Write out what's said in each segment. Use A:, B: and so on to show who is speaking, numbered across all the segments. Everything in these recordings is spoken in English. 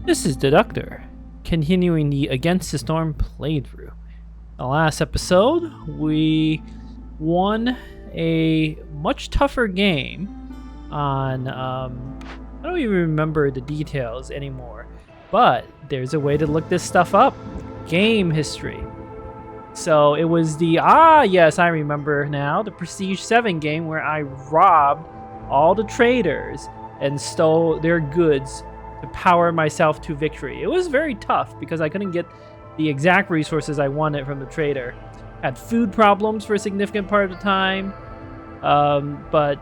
A: This is Deductor, continuing the Against the Storm playthrough. The last episode, we won a much tougher game on, I don't even remember the details anymore, but there's a way to look this stuff up. Game history. So it was the, yes, I remember now, the Prestige 7 game where I robbed all the traders and stole their goods to power myself to victory. It was very tough because I couldn't get the exact resources I wanted from the trader. Had food problems for a significant part of the time, but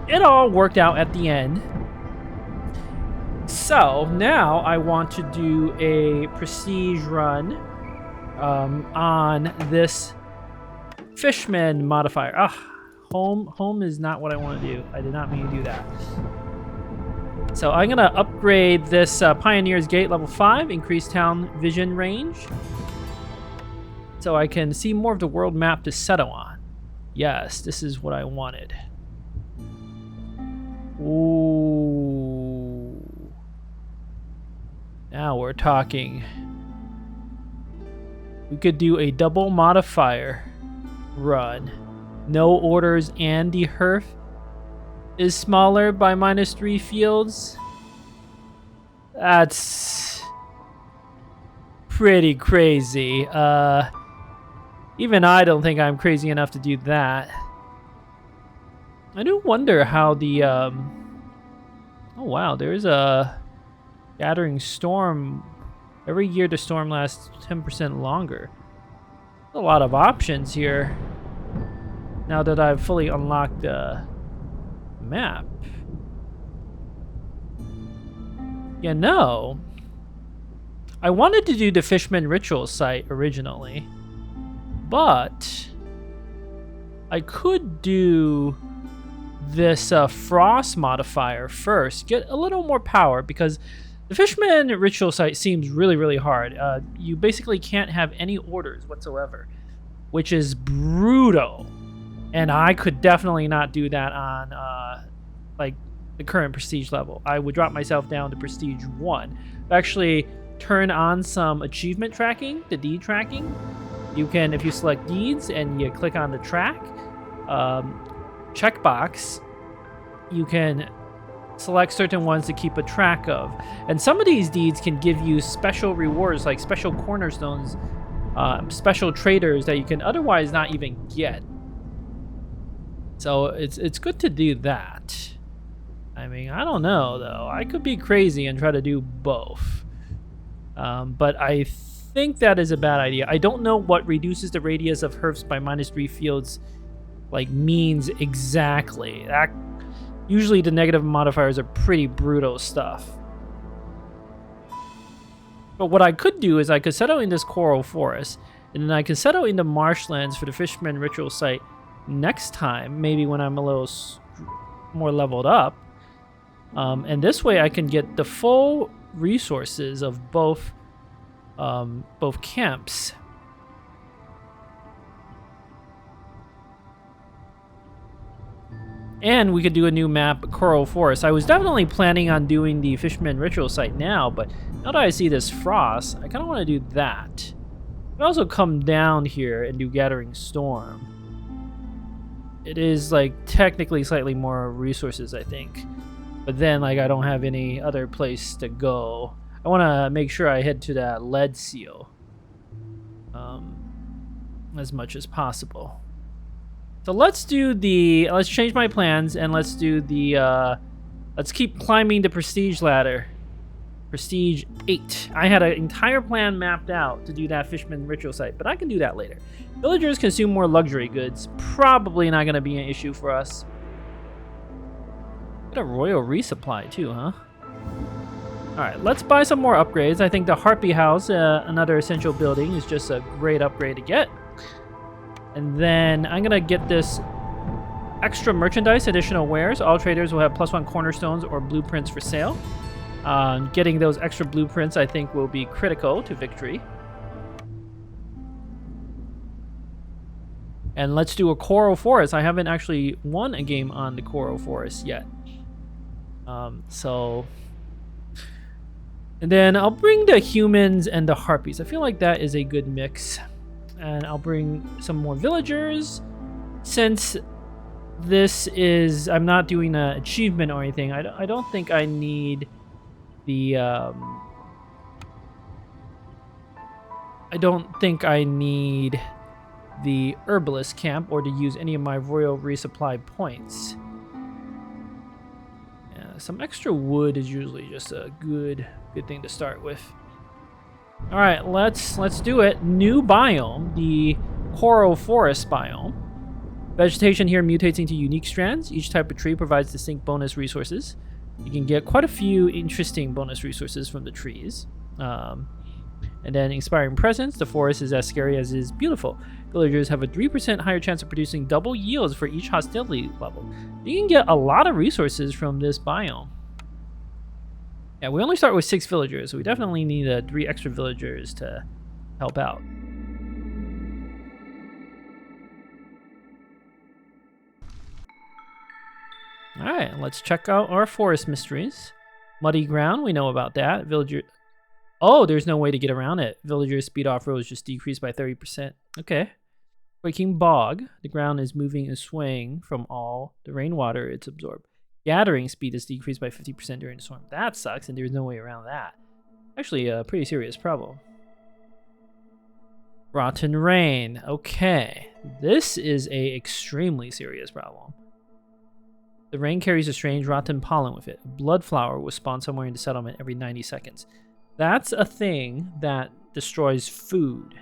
A: it all worked out at the end. So now I want to do a prestige run on this Fishman modifier. Home is not what I want to do. I did not mean to do that. So I'm going to upgrade this Pioneer's Gate level 5, increase town vision range, so I can see more of the world map to settle on. Yes, this is what I wanted. Ooh. Now we're talking. We could do a double modifier run. No orders and the Herf is smaller by -3 fields. That's pretty crazy. Even I don't think I'm crazy enough to do that. I do wonder how the oh wow, there's a gathering storm. Every year the storm lasts 10% longer. A lot of options here now that I've fully unlocked the map. You know, I wanted to do the Fishman Ritual site originally, but I could do this Frost modifier first, get a little more power, because the Fishman Ritual site seems really hard. You basically can't have any orders whatsoever, which is brutal. And I could definitely not do that on like the current prestige level. I would drop myself down to prestige 1. Actually turn on some achievement tracking, the deed tracking. You can, if you select deeds and you click on the track checkbox, you can select certain ones to keep a track of. And some of these deeds can give you special rewards, like special cornerstones, special traders that you can otherwise not even get. So it's good to do that. I mean, I don't know though. I could be crazy and try to do both. But I think that is a bad idea. I don't know what reduces the radius of Herfs by -3 fields like means exactly. Usually the negative modifiers are pretty brutal stuff. But what I could do is I could settle in this coral forest, and then I could settle in the marshlands for the Fishman Ritual site next time, maybe when I'm a little more leveled up. And this way I can get the full resources of both camps. And we could do a new map, Coral Forest. I was definitely planning on doing the Fishman Ritual site now, but now that I see this Frost, I kind of want to do that. I could also come down here and do Gathering Storm. It is like technically slightly more resources, I think. But then like I don't have any other place to go. I want to make sure I head to that lead seal as much as possible. So let's change my plans and let's do the, let's keep climbing the prestige ladder. Prestige 8. I had an entire plan mapped out to do that Fishman Ritual site, but I can do that later. Villagers consume more luxury goods. Probably not going to be an issue for us. Got a royal resupply too, huh? Alright, let's buy some more upgrades. I think the Harpy House, another essential building, is just a great upgrade to get. And then I'm going to get this extra merchandise, additional wares. All traders will have +1 cornerstones or blueprints for sale. Getting those extra blueprints, I think, will be critical to victory. And let's do a Coral Forest. I haven't actually won a game on the Coral Forest yet. So And then I'll bring the humans and the harpies. I feel like that is a good mix. And I'll bring some more villagers. Since this is... I'm not doing an achievement or anything. I don't think I need the... I don't think I need the herbalist camp or to use any of my royal resupply points. Yeah, some extra wood is usually just a good thing to start with. All right, let's do it. New biome, the coral forest biome. Vegetation here mutates into unique strands. Each type of tree provides distinct bonus resources. You can get quite a few interesting bonus resources from the trees. And then inspiring presence. The forest is as scary as it is beautiful. Villagers have a 3% higher chance of producing double yields for each hostility level. You can get a lot of resources from this biome. Yeah, we only start with 6 villagers, so we definitely need 3 extra villagers to help out. Alright, let's check out our forest mysteries. Muddy ground, we know about that. Villager... Oh, there's no way to get around it. Villagers' speed off-road is just decreased by 30%. Okay. Quaking bog. The ground is moving and swaying from all the rainwater it's absorbed. Gathering speed is decreased by 50% during the storm. That sucks, and there's no way around that. Actually, a pretty serious problem. Rotten rain. Okay. This is a extremely serious problem. The rain carries a strange rotten pollen with it. A blood flower will spawn somewhere in the settlement every 90 seconds. That's a thing that destroys food,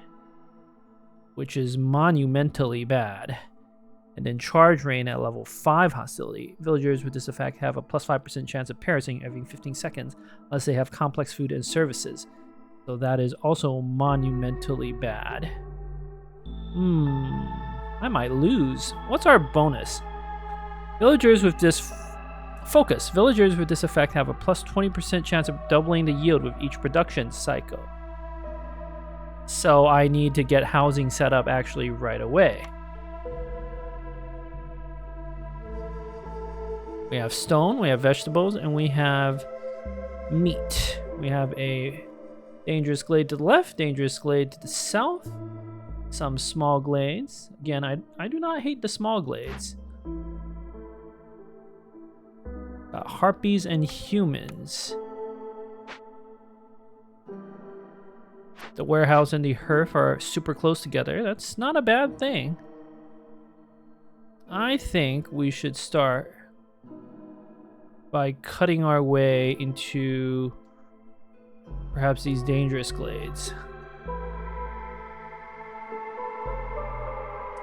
A: which is monumentally bad. And then charge rain at level 5 hostility. Villagers with this effect have a plus 5% chance of perishing every 15 seconds unless they have complex food and services. So that is also monumentally bad. I might lose. What's our bonus? Villagers with this... Focus. Villagers with this effect have a plus 20% chance of doubling the yield with each production cycle. So I need to get housing set up actually right away. We have stone, we have vegetables, and we have meat. We have a dangerous glade to the left, dangerous glade to the south, some small glades. Again, I do not hate the small glades. Harpies and humans. The warehouse and the hearth are super close together. That's not a bad thing. I think we should start by cutting our way into perhaps these dangerous glades.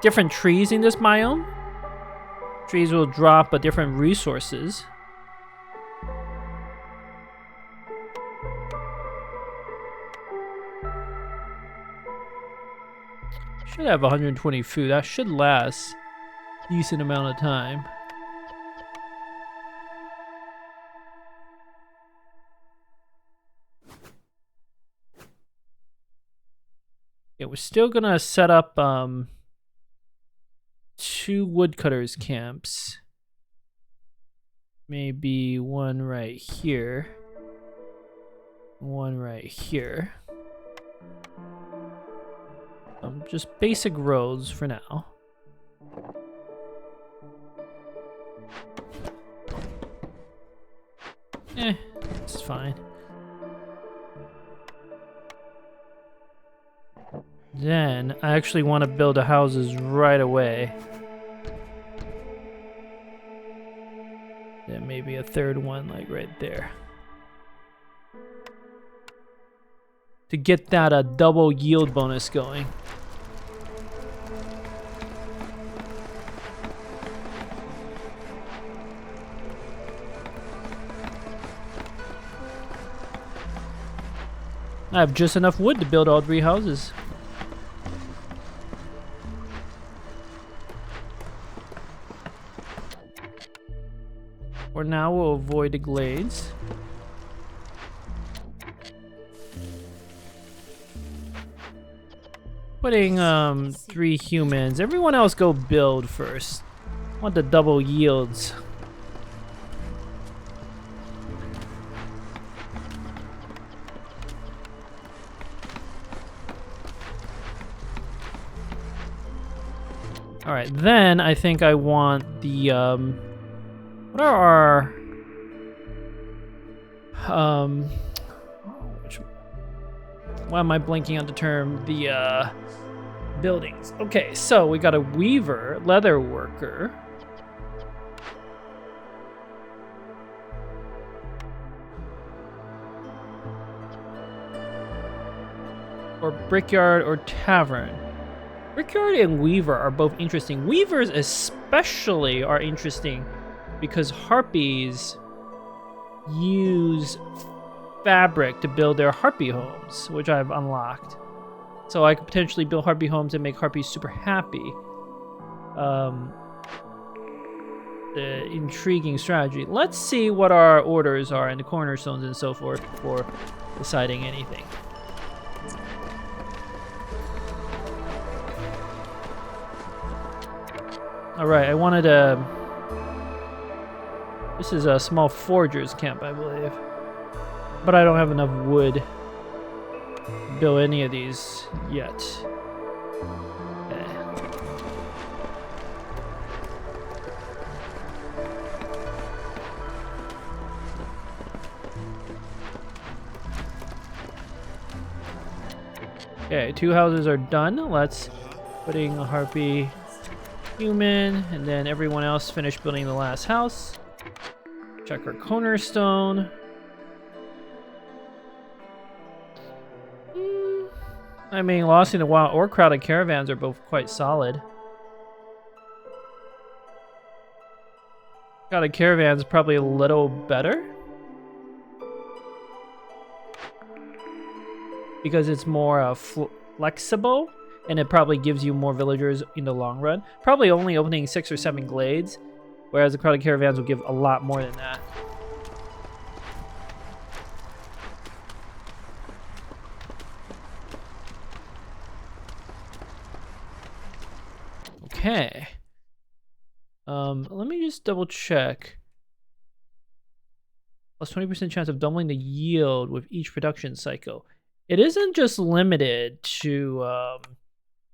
A: Different trees in this biome. Trees will drop different resources. Should have 120 food. That should last a decent amount of time. Yeah, we're still gonna set up 2 woodcutters camps. Maybe one right here. One right here. Just basic roads for now. It's fine. Then I actually want to build the houses right away. Then maybe a third one like right there. To get that double yield bonus going. I have just enough wood to build all 3 houses. For now, we'll avoid the glades. Putting 3 humans. Everyone else go build first. I want the double yields. All right, then I think I want the what are our why am I blanking on the term? The buildings. Okay, so we got a weaver, leather worker. Or brickyard or tavern. Brickyard and weaver are both interesting. Weavers especially are interesting because harpies use fabric to build their harpy homes, which I've unlocked. So I could potentially build harpy homes and make harpies super happy. The intriguing strategy. Let's see what our orders are and the cornerstones and so forth before deciding anything. Alright, I wanted a... This is a small forger's camp, I believe. But I don't have enough wood to build any of these yet. Okay, 2 houses are done. Let's putting a harpy human, and then everyone else finish building the last house. Check our cornerstone. I mean, Lost in the Wild or Crowded Caravans are both quite solid. Crowded Caravans probably a little better. Because it's more flexible, and it probably gives you more villagers in the long run. Probably only opening 6 or 7 glades, whereas the Crowded Caravans will give a lot more than that. Okay. Let me just double check. Plus 20% chance of doubling the yield with each production cycle. It isn't just limited to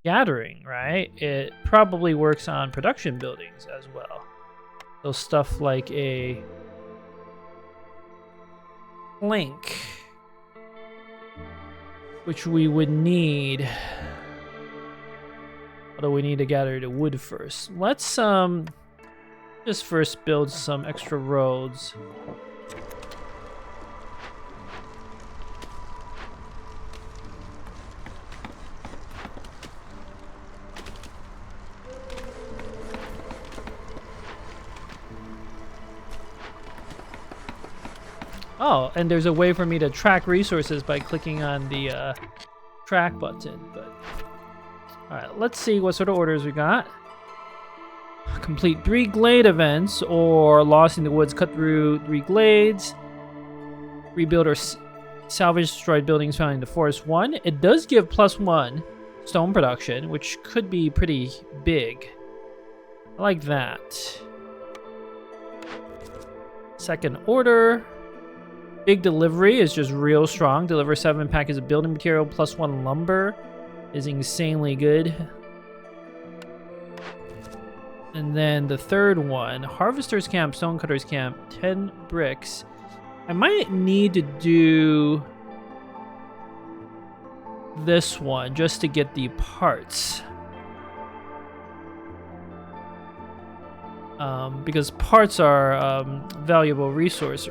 A: gathering, right? It probably works on production buildings as well. So stuff like a plank, which we would need. Although we need to gather the wood first. Let's just first build some extra roads. Oh, and there's a way for me to track resources by clicking on the track button. But all right, let's see what sort of orders we got. Complete 3 glade events, or Lost in the Woods, cut through 3 glades. Rebuild or salvage destroyed buildings found in the forest 1. It does give +1 stone production, which could be pretty big. I like that. Second order. Big delivery is just real strong. Deliver 7 packets of building material +1 lumber is insanely good. And then the third one, Harvester's Camp, Stonecutter's Camp, 10 bricks. I might need to do this one just to get the parts. Because parts are valuable resource.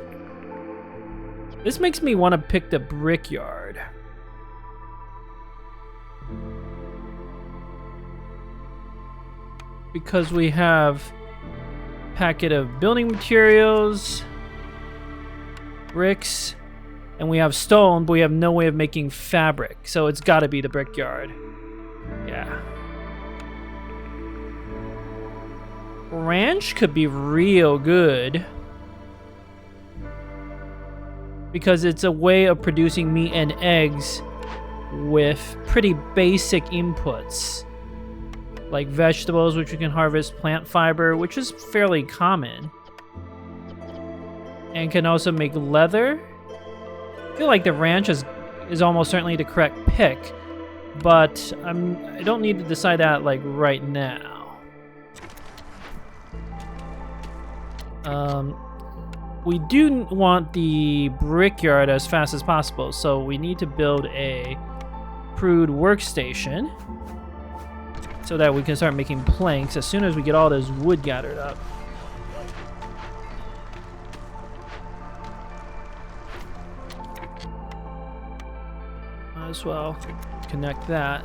A: This makes me want to pick the brickyard. Because we have a packet of building materials, bricks, and we have stone, but we have no way of making fabric. So it's got to be the brickyard. Yeah. Ranch could be real good. Because it's a way of producing meat and eggs with pretty basic inputs. Like vegetables, which you can harvest, plant fiber, which is fairly common. And can also make leather. I feel like the ranch is almost certainly the correct pick. But I don't need to decide that like right now. We do want the brickyard as fast as possible, so we need to build a crude workstation so that we can start making planks as soon as we get all this wood gathered up. Might as well connect that.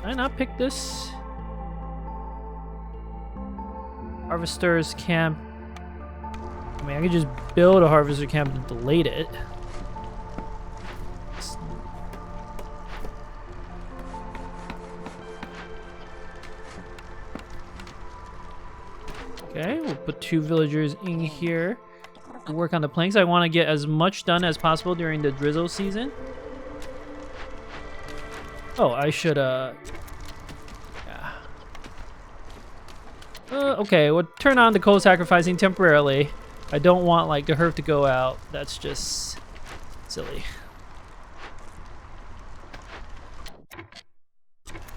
A: Did I not pick this? Harvester's camp. I mean, I could just build a harvester camp and delete it. Okay, we'll put 2 villagers in here to work on the planks. I want to get as much done as possible during the drizzle season. Oh, I should, yeah. Okay, we'll turn on the coal sacrificing temporarily. I don't want, like, the herb to go out. That's just silly.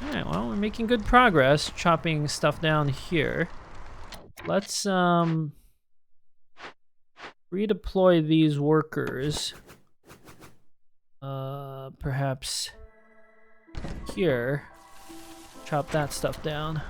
A: Alright, well, we're making good progress chopping stuff down here. Let's, redeploy these workers. Perhaps here. Chop that stuff down.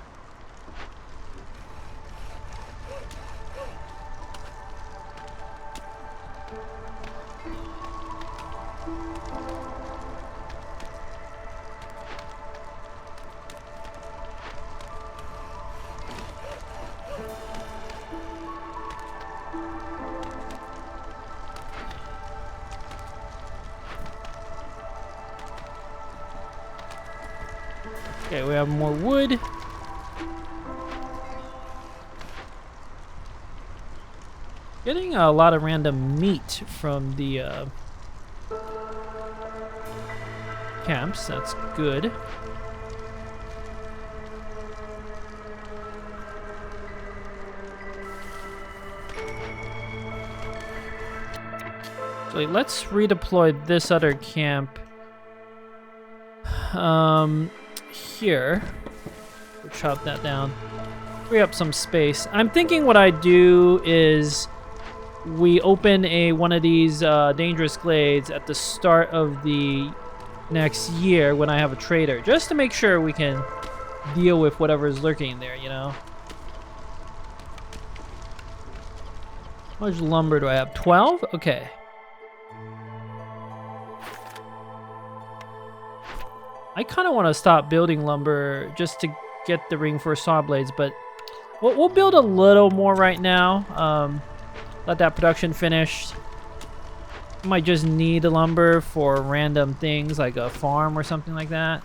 A: Okay, we have more wood. Getting a lot of random meat from the camps. That's good. So let's redeploy this other camp. Here. We'll chop that down. Free up some space. I'm thinking what I do is we open one of these dangerous glades at the start of the next year when I have a trader, just to make sure we can deal with whatever is lurking there, you know? How much lumber do I have? 12? Okay. I kind of want to stop building lumber just to get the ring for saw blades, but we'll build a little more right now. Let that production finish. Might just need the lumber for random things like a farm or something like that.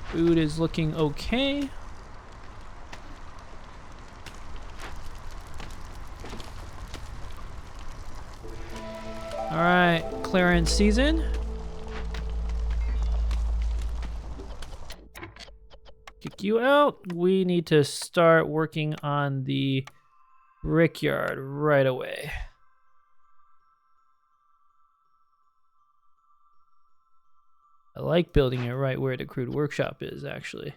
A: Food is looking okay. All right, clearance season. Kick you out. We need to start working on the brickyard right away. I like building it right where the crude workshop is, actually.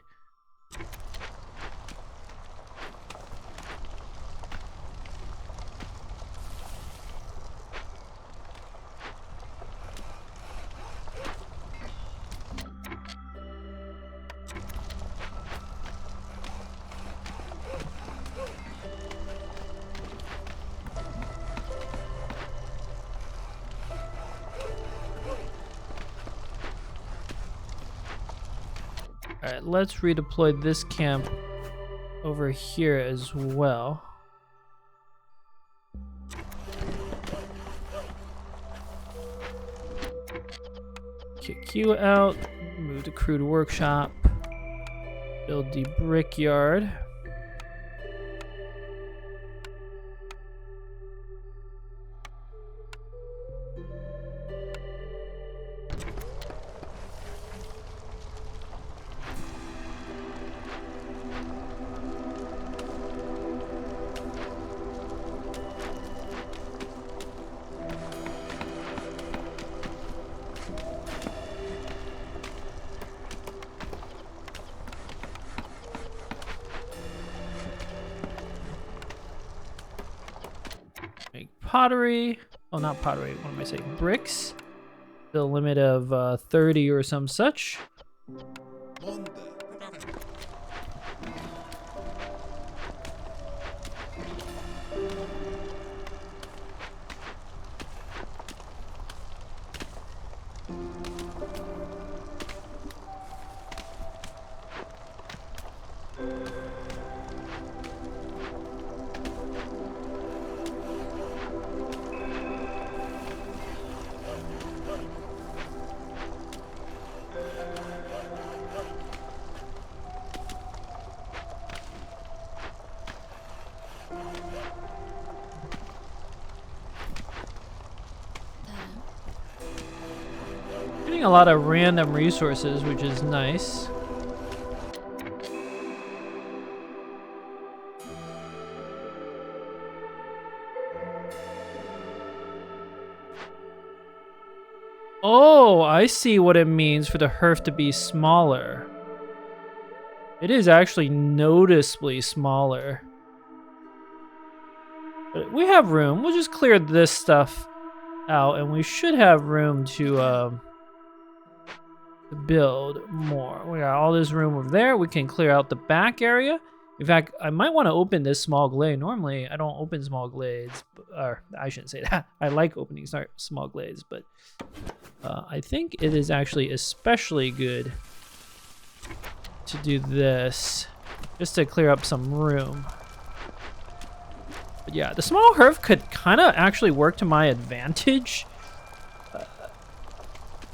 A: Alright, let's redeploy this camp over here as well. Kick you out, move the crude workshop, build the brickyard. pottery. Oh, not pottery. What am I saying? Bricks. The limit of 30 or some such. Getting a lot of random resources, which is nice. Oh, I see what it means for the hearth to be smaller. It is actually noticeably smaller. But we have room. We'll just clear this stuff out, and we should have room to build more. We got all this room over there. We can clear out the back area. In fact, I might want to open this small glade. Normally, I don't open small glades, or I shouldn't say that. I like opening small glades, but I think it is actually especially good to do this, just to clear up some room. But yeah, the small hearth could kind of actually work to my advantage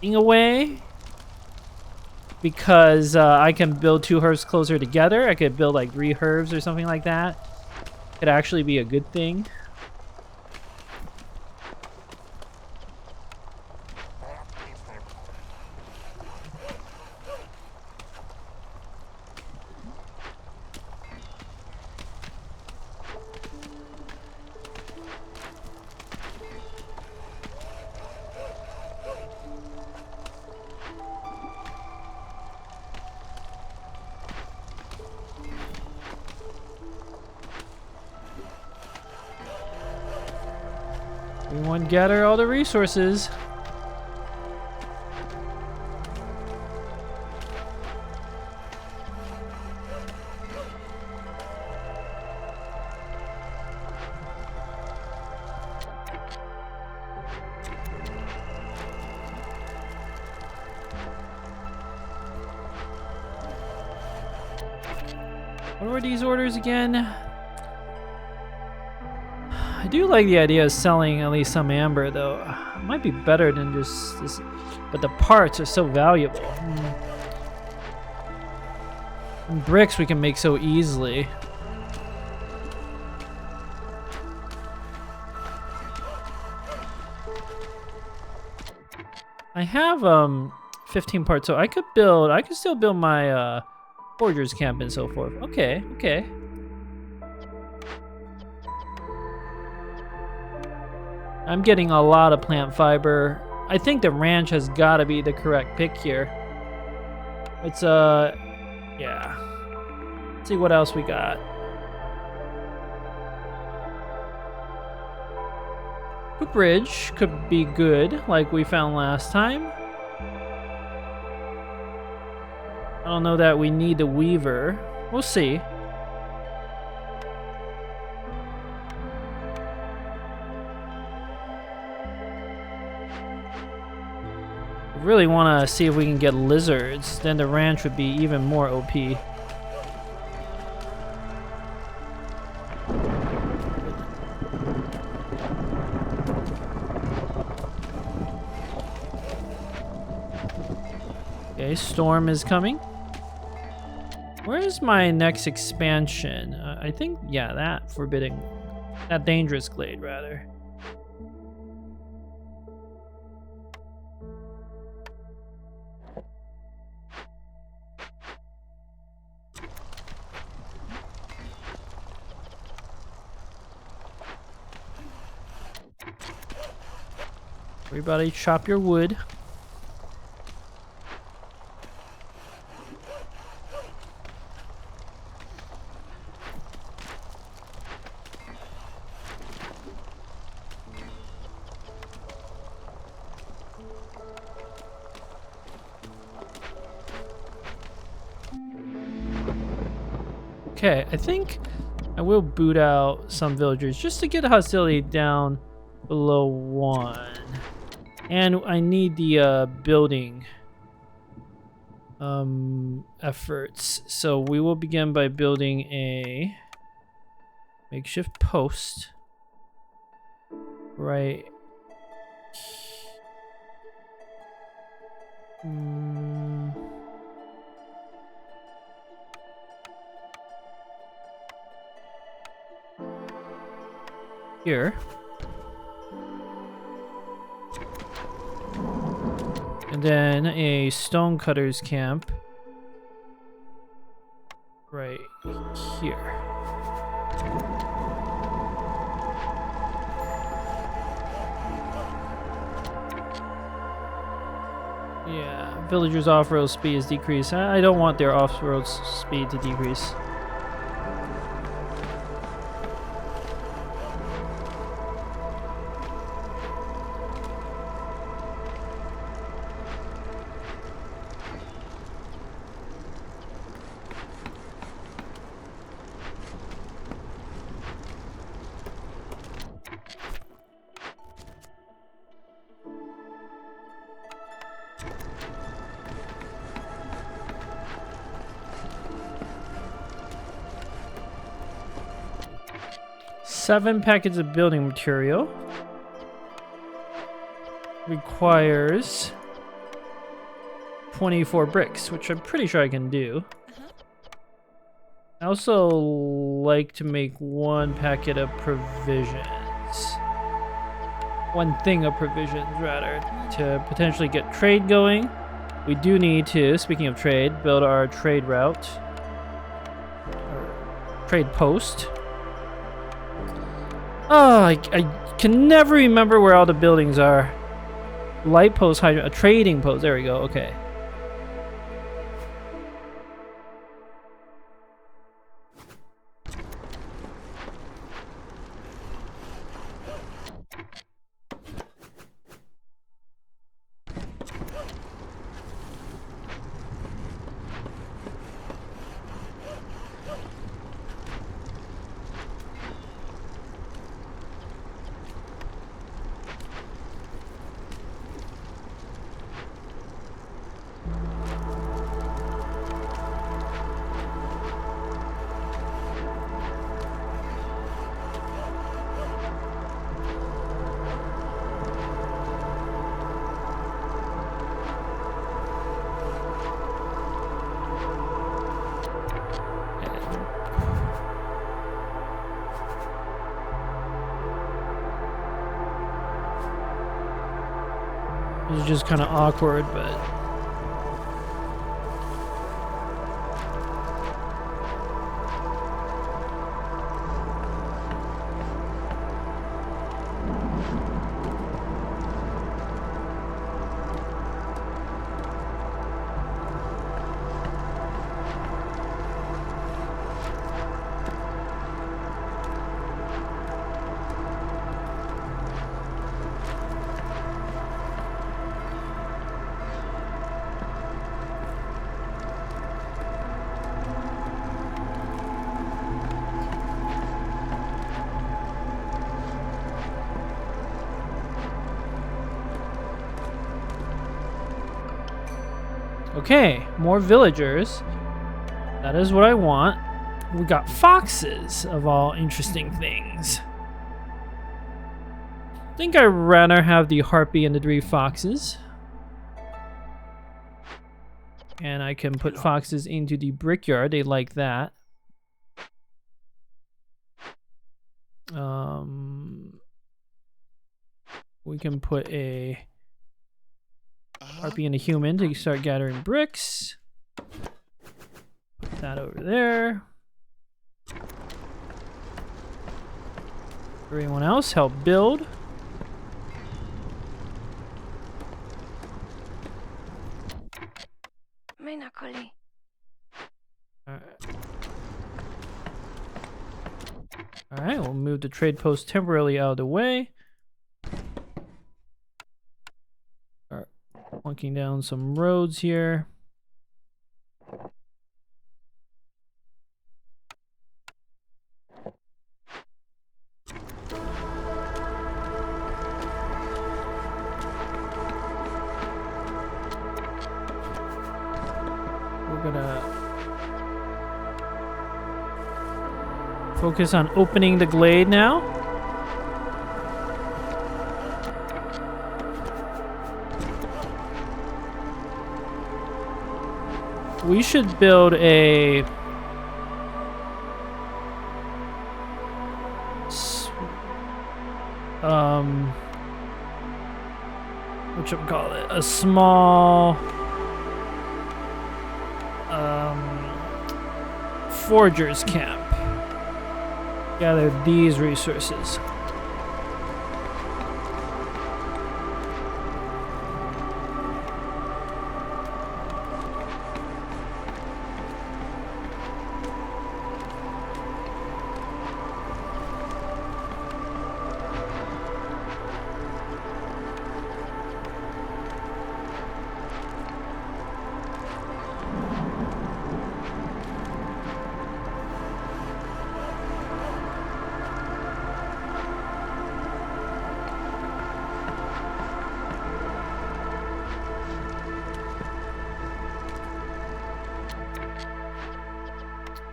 A: in a way, because I can build 2 hearths closer together. I could build like 3 hearths or something like that. Could actually be a good thing. Everyone gather all the resources. What were these orders again? I do like the idea of selling at least some amber, though. It might be better than just this, but the parts are so valuable. And bricks we can make so easily. I have 15 parts, so I could still build my forger's camp and so forth. Okay. I'm getting a lot of plant fiber. I think the ranch has got to be the correct pick here. It's yeah. Let's see what else we got. Cooperage could be good, like we found last time. I don't know that we need the weaver. We'll see. Really want to see if we can get lizards. Then the ranch would be even more OP. Okay, storm is coming. Where is my next expansion? I think, yeah, that dangerous glade rather. Everybody chop your wood. Okay, I think I will boot out some villagers just to get hostility down below 1. And I need the building efforts. So we will begin by building a makeshift post right here. And then a stonecutter's camp right here. Yeah, villagers' off-road speed is decreased. I don't want their off-road speed to decrease. Seven packets of building material. Requires 24 bricks, which I'm pretty sure I can do. I also like to make 1 packet of provisions. 1 thing of provisions, rather, to potentially get trade going. We do need to, speaking of trade, build our trade route. Or trade post. Oh, I can never remember where all the buildings are. Light post, a trading post. There we go. Okay. This is just kind of awkward, but... Okay, more villagers. That is what I want. We got foxes, of all interesting things. I think I'd rather have the harpy and the 3 foxes. And I can put foxes into the brickyard. They like that. We can put a harpy and a human to start gathering bricks. Put that over there. Everyone else help build. Alright, we'll move the trade post temporarily out of the way. Start plunking down some roads here. focus on opening the glade now. We should build a whatchamacallit, a small forger's camp. Gather these resources.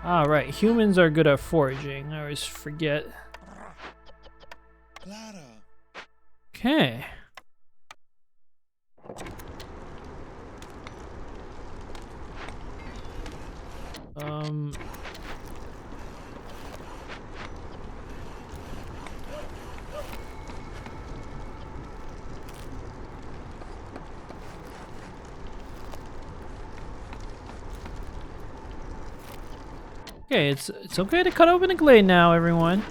A: All right, humans are good at foraging. I always forget. Okay. Okay, it's okay to cut open a glade now, everyone.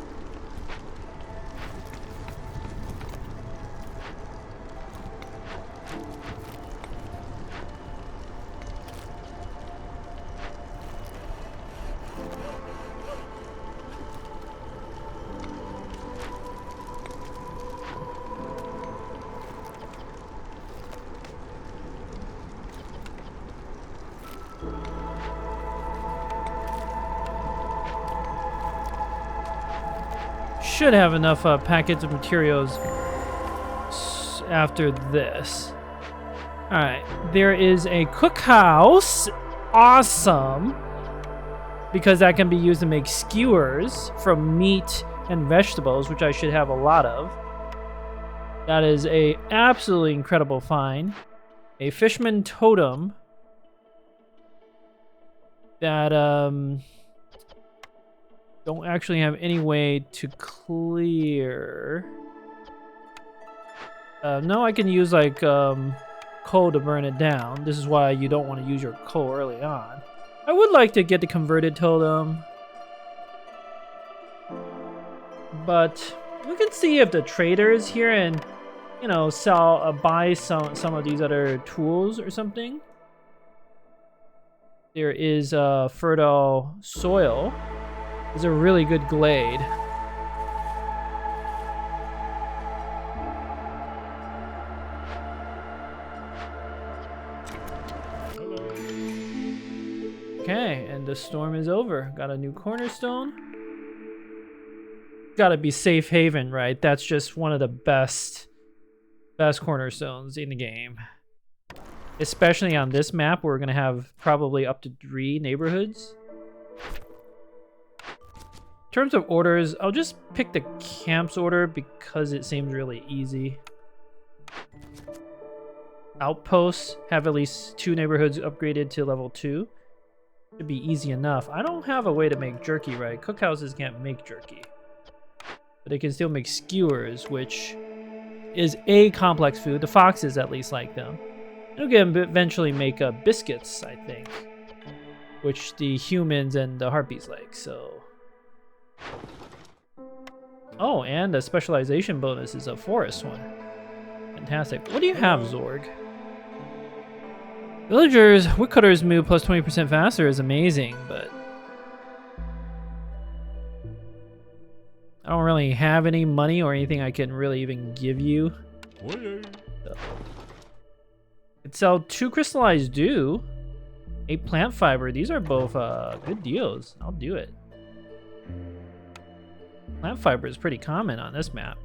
A: Should have enough packets of materials after this. All right, there is a cookhouse. Awesome, because that can be used to make skewers from meat and vegetables, which I should have a lot of. That is a absolutely incredible find. A fisherman totem that don't actually have any way to clear. No, I can use like coal to burn it down. This is why you don't want to use your coal early on. I would like to get the converted totem, but we can see if the trader is here and, you know, buy some of these other tools or something. There is fertile soil. It's a really good glade. Okay, and the storm is over. Got a new cornerstone. Gotta be safe haven, right? That's just one of the best cornerstones in the game. Especially on this map, where we're gonna have probably up to 3 neighborhoods. In terms of orders, I'll just pick the camp's order because it seems really easy. Outposts have at least 2 neighborhoods upgraded to level 2. Should be easy enough. I don't have a way to make jerky, right? Cookhouses can't make jerky. But they can still make skewers, which is a complex food. The foxes at least like them. It'll eventually make biscuits, I think. Which the humans and the harpies like, so... Oh, and the specialization bonus is a forest one. Fantastic. What do you have, Zorg? Villagers, woodcutters move plus 20% faster is amazing, but... I don't really have any money or anything I can really even give you. So. Could sell 2 crystallized dew, 8 plant fiber. These are both good deals. I'll do it. Plant fiber is pretty common on this map.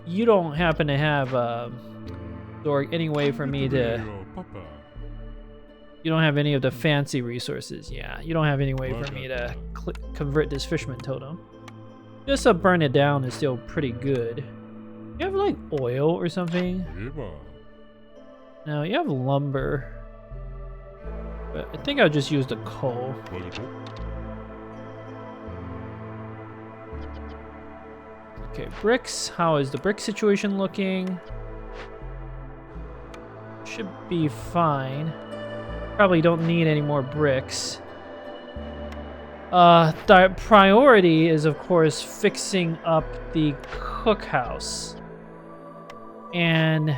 A: You don't happen to have Or any way for me to... You don't have any of the fancy resources. Yeah, you don't have any way for me to convert this fisherman totem. Just burn it down is still pretty good. You have like oil or something? No, you have lumber. But I think I'll just use the coal. Okay, bricks. How is the brick situation looking? Should be fine. Probably don't need any more bricks. The priority is, of course, fixing up the cookhouse and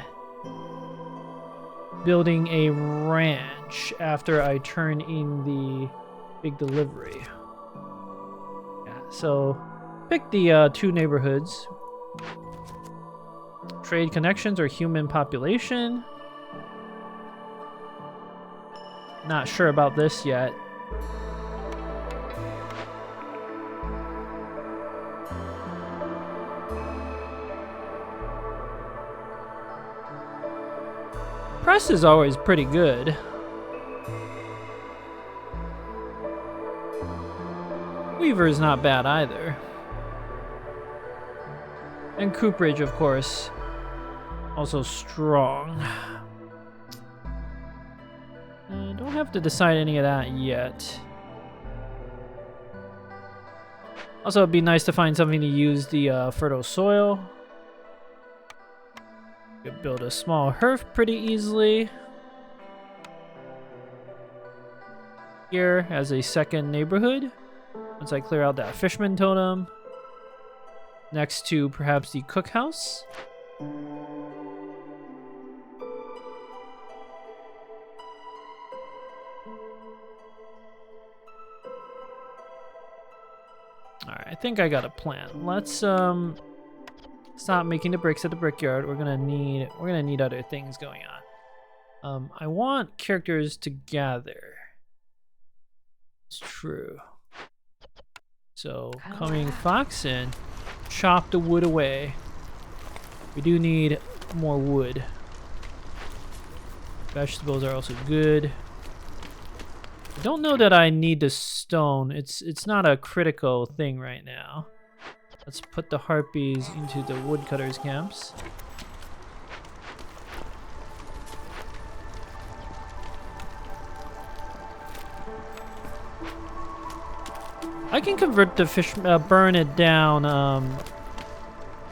A: building a ranch after I turn in the big delivery. Yeah, so pick the 2 neighborhoods. Trade connections or human population. Not sure about this yet. Press is always pretty good. Weaver is not bad either. And cooperage, of course, also strong. Don't have to decide any of that yet. Also, it'd be nice to find something to use the fertile soil. Could build a small hearth pretty easily. Here as a second neighborhood. Once I clear out that fisherman totem. Next to perhaps the cookhouse. Alright, I think I got a plan. Let's stop making the bricks at the brickyard. We're gonna need other things going on. I want characters to gather. It's true. So coming fox in, chop the wood away. We do need more wood. Vegetables are also good. I don't know that I need the stone. It's not a critical thing right now. Let's put the harpies into the woodcutters' camps. I can convert the fish, burn it down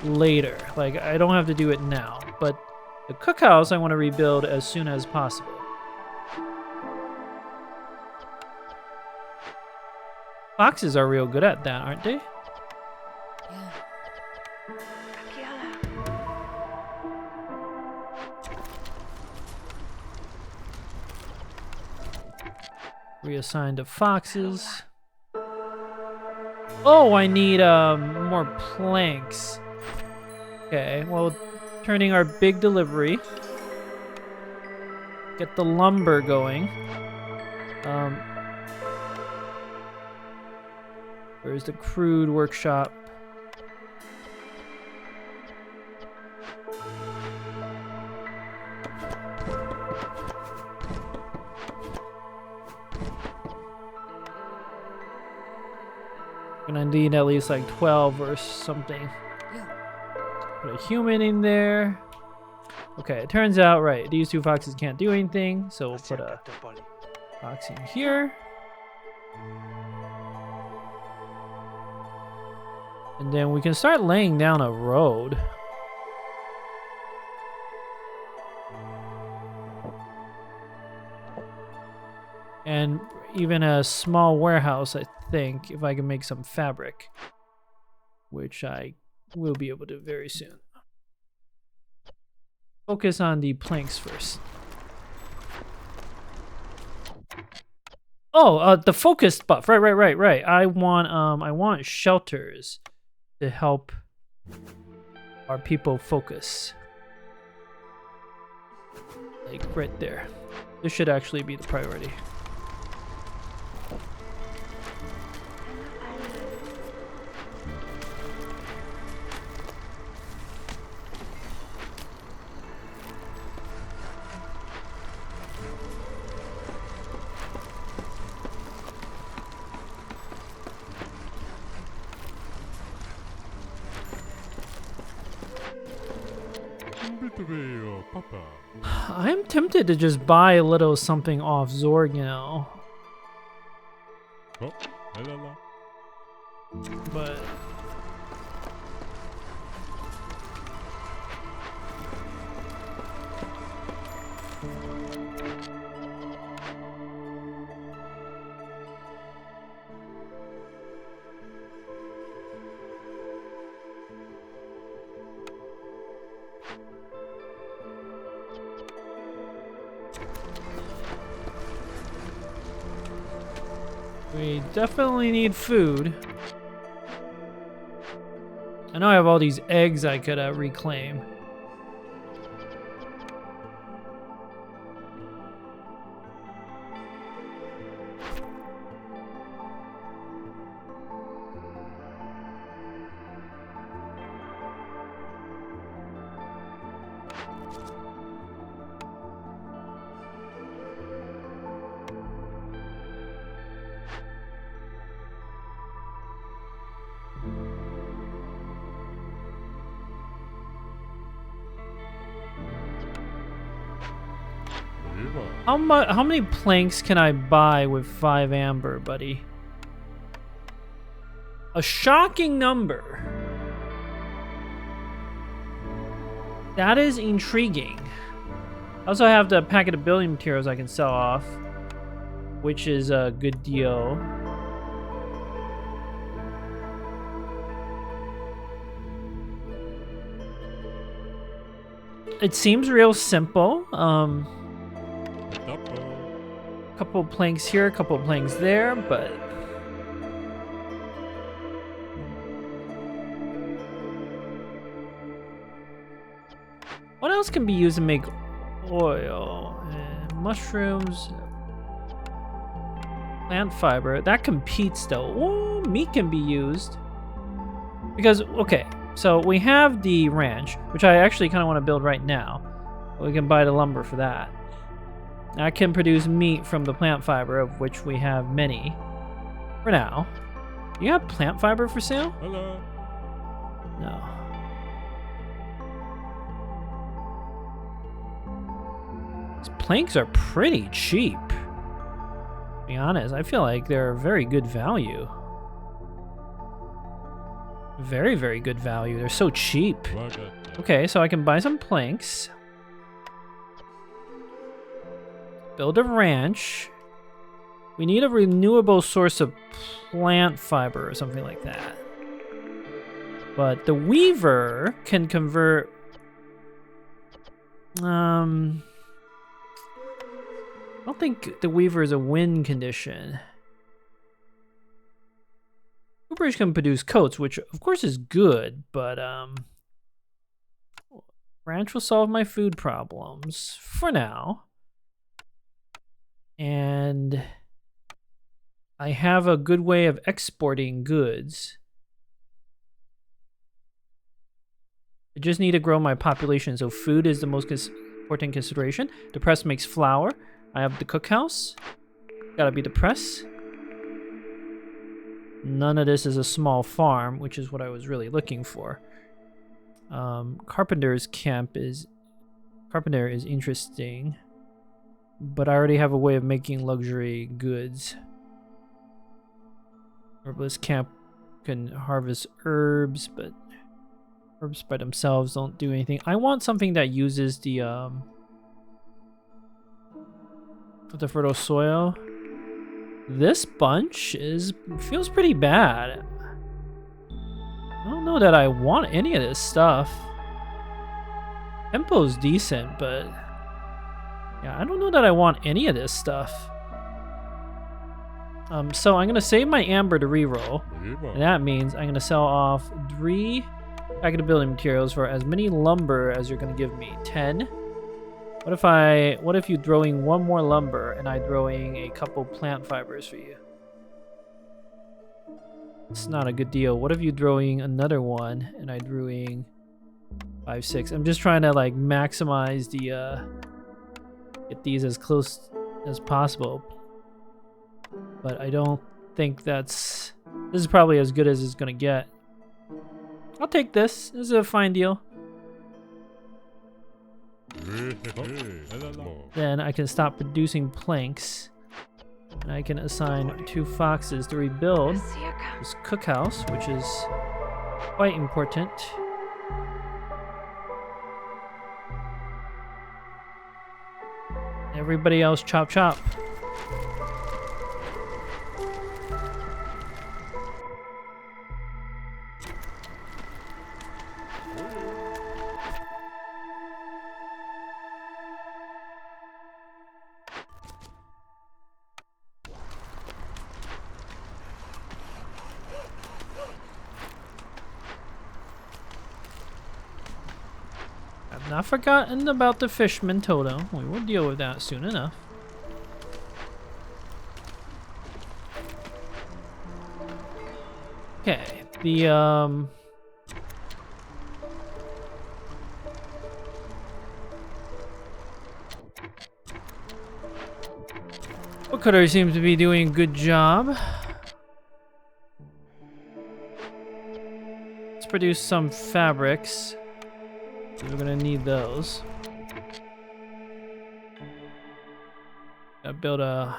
A: later. Like, I don't have to do it now. But the cookhouse I want to rebuild as soon as possible. Foxes are real good at that, aren't they?
B: Yeah.
A: Reassign the foxes. Oh, I need more planks. Okay, well, turning our big delivery. Get the lumber going. Where's the crude workshop? Gonna need at least like 12 or something.
B: Yeah.
A: Put a human in there. Okay, it turns out, right, these 2 foxes can't do anything, so we'll put a fox in here. And then we can start laying down a road. And even a small warehouse, I think, if I can make some fabric. Which I will be able to very soon. Focus on the planks first. Oh, the focus buff. Right. I want shelters to help our people focus. Like right there. This should actually be the priority. I'm tempted to just buy a little something off Zorg, you know. But we definitely need food. I know I have all these eggs I could reclaim. How many planks can I buy with 5 amber, buddy? A shocking number. That is intriguing. I also have the packet of building materials I can sell off, which is a good deal. It seems real simple. Couple planks here, a couple planks there, but what else can be used to make oil? Mushrooms, plant fiber. That competes though. Oh, meat can be used because okay. So we have the ranch, which I actually kind of want to build right now. We can buy the lumber for that. I can produce meat from the plant fiber, of which we have many. For now. You have plant fiber for sale?
B: Hello.
A: No. These planks are pretty cheap. To be honest, I feel like they're very good value. Very, very good value. They're so cheap. Okay, so I can buy some planks. Build a ranch. We need a renewable source of plant fiber or something like that. But the weaver can convert... I don't think the weaver is a win condition. Coopers can produce coats, which of course is good, but ranch will solve my food problems for now. And I have a good way of exporting goods. I just need to grow my population, so food is the most important consideration. The press makes flour. I have the cookhouse. Gotta be the press. None of this is a small farm, which is what I was really looking for. Carpenter's camp is... Carpenter is interesting. But I already have a way of making luxury goods. Herbalist camp can harvest herbs, but herbs by themselves don't do anything. I want something that uses the fertile soil. This bunch feels pretty bad. I don't know that I want any of this stuff. Tempo's decent, but yeah, I don't know that I want any of this stuff. So I'm gonna save my amber to reroll, and that means I'm gonna sell off 3 packet of building materials for as many lumber as you're gonna give me. 10. What if you throwing 1 more lumber and I throwing a couple plant fibers for you? It's not a good deal. What if you throwing another one and I throwing 5, 6? I'm just trying to like maximize the get these as close as possible. But I don't think this is probably as good as it's gonna get. I'll take this. This is a fine deal. Then I can stop producing planks. And I can assign 2 foxes to rebuild this cookhouse, which is quite important. Everybody else chop chop. I've not forgotten about the fishman totem. We will deal with that soon enough. Okay, the woodcutter seems to be doing a good job. Let's produce some fabrics. We're gonna need those. Gotta build a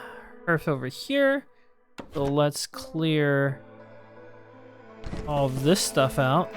A: hearth over here. So let's clear all of this stuff out.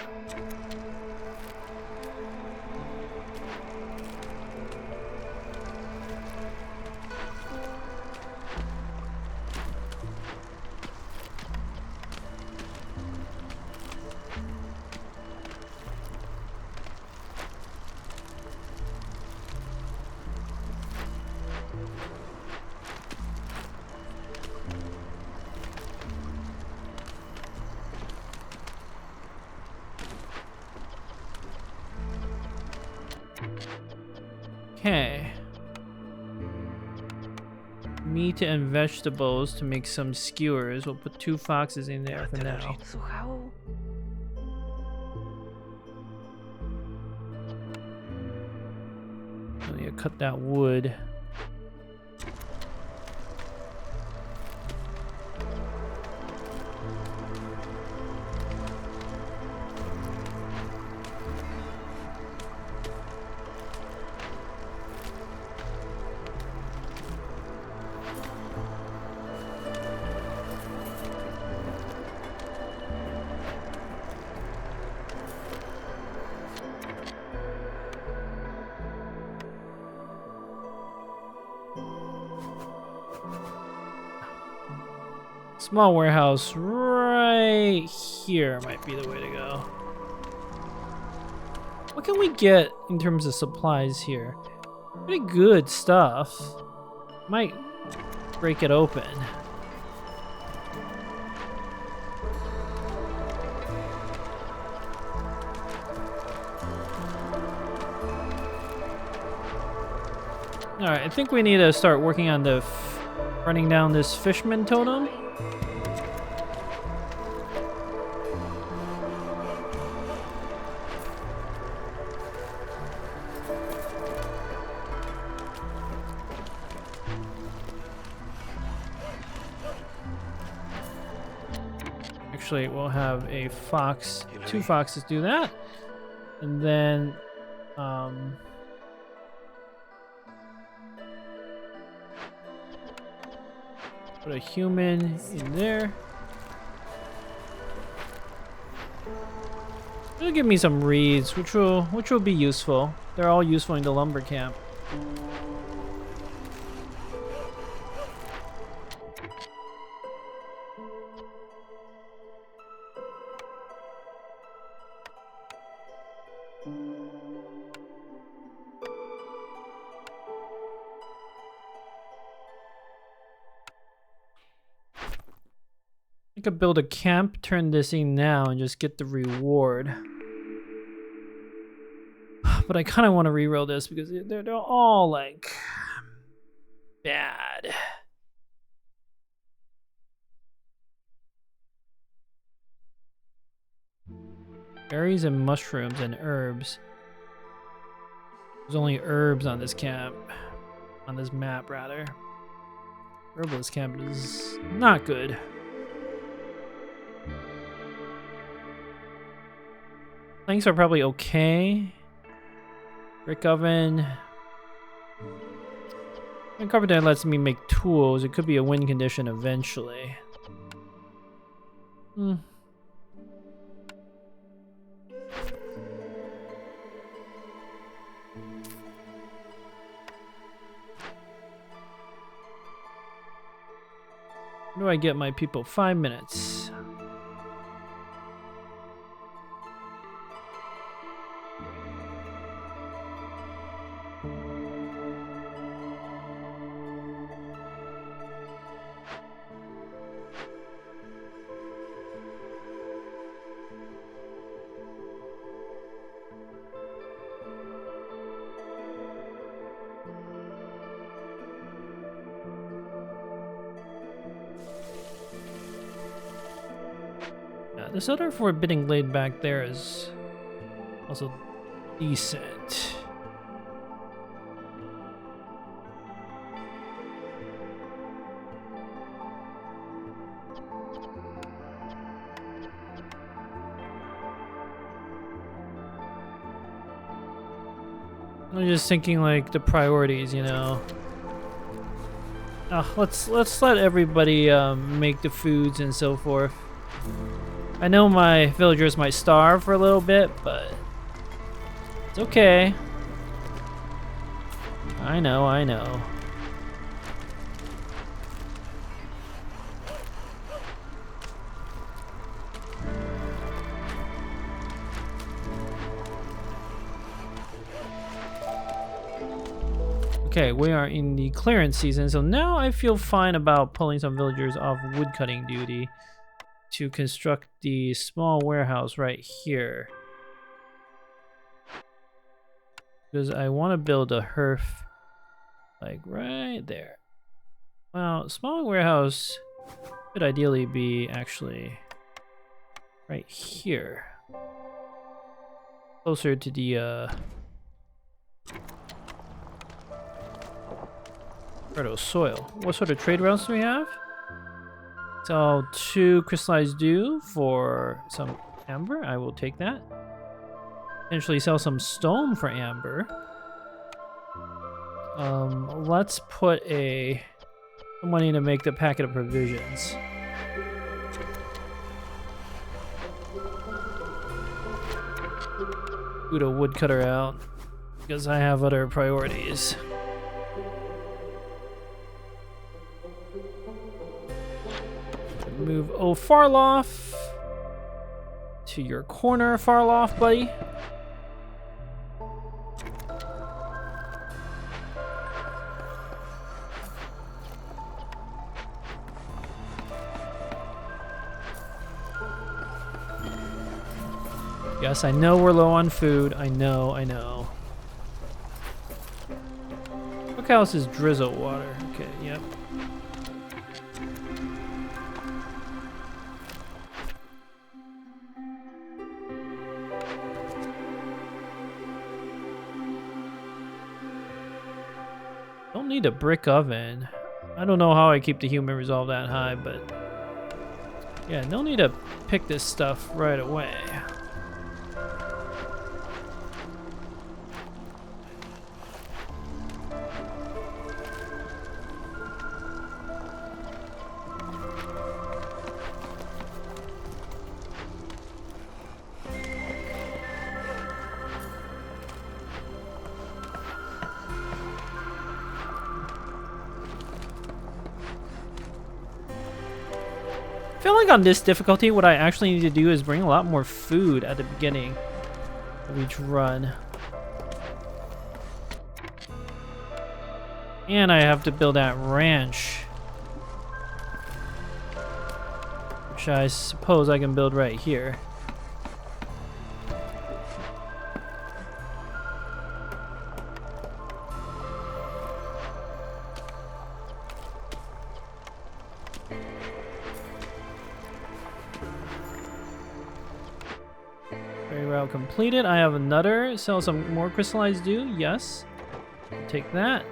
A: Okay. Meat and vegetables to make some skewers. We'll put 2 foxes in there for now. I need to cut that wood. Small warehouse right here might be the way to go. What can we get in terms of supplies here? Pretty good stuff. Might break it open. Alright, I think we need to start working on the running down this fishman totem. Actually, we'll have a fox, 2 foxes do that, and then put a human in there. It'll give me some reeds, which will be useful. They're all useful in the lumber camp. I could build a camp, turn this in now, and just get the reward. But I kind of want to reroll this because they're all like bad. Berries and mushrooms and herbs. There's only herbs on this camp, on this map rather. Herbalist camp is not good. Planks are probably okay. Brick oven, And carpenter lets me make tools. It could be a win condition eventually. Hmm. Where do I get my people? 5 minutes. This other forbidding blade back there is also decent. I'm just thinking like the priorities, you know. Let's let everybody make the foods and so forth. I know my villagers might starve for a little bit, but it's okay. I know. Okay, we are in the clearance season, so now I feel fine about pulling some villagers off woodcutting duty to construct the small warehouse right here. Because I want to build a hearth like right there. Well, small warehouse could ideally be actually right here. Closer to the fertile soil. What sort of trade routes do we have? Sell 2 crystallized dew for some amber. I will take that. Potentially sell some stone for amber. Let's put some money to make the packet of provisions. Boot a woodcutter out because I have other priorities. Move Farloff to your corner, Farloff, buddy. Yes, I know we're low on food. I know. Look how this is drizzle water. Okay, yep. Don't need a brick oven. I don't know how I keep the human resolve that high, but yeah, no need to pick this stuff right away. I feel like on this difficulty, what I actually need to do is bring a lot more food at the beginning of each run. And I have to build that ranch, which I suppose I can build right here. Completed. I have another. Sell some more crystallized dew. Yes. Take that.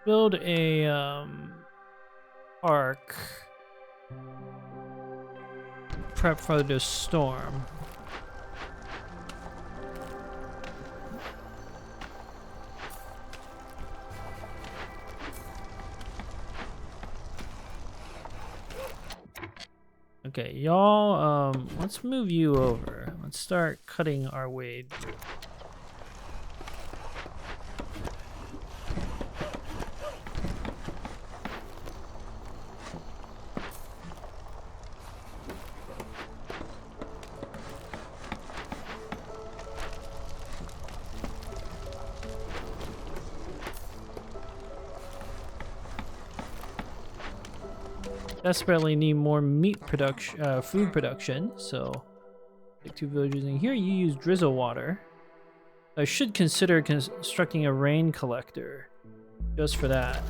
A: Build a arc. Prep for the storm. Okay, y'all, let's move you over. Let's start cutting our way through. Desperately need more meat production, food production. So, take 2 villagers in here. You use drizzle water. I should consider constructing a rain collector, just for that.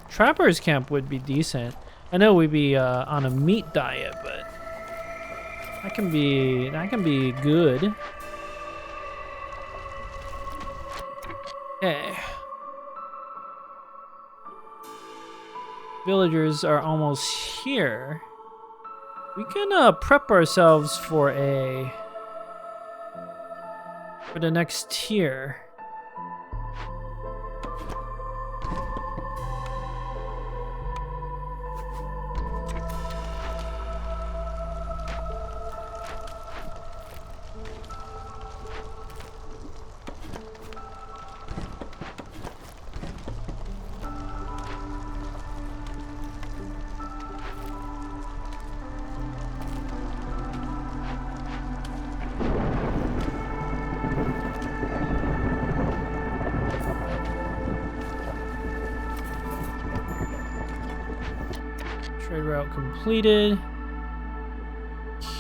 A: Trapper's camp would be decent. I know we'd be on a meat diet, but that can be good. Okay. Villagers are almost here. We can prep ourselves for the next tier. Trade route completed.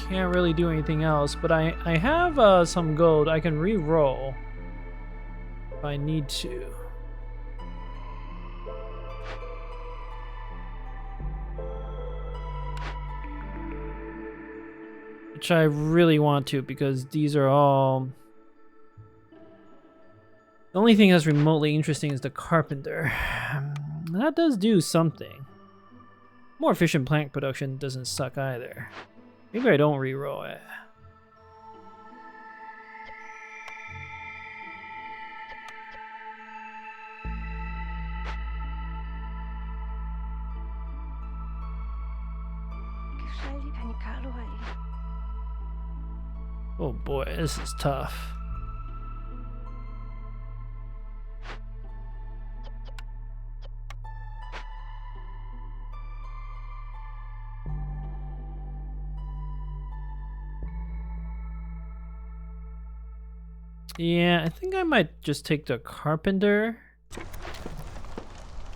A: Can't really do anything else, but I have some gold. I can re-roll if I need to. Which I really want to, because these are all... The only thing that's remotely interesting is the carpenter. That does do something. More efficient plant production doesn't suck either. Maybe I don't re-roll it. Oh boy, this is tough. Yeah, I think I might just take the carpenter.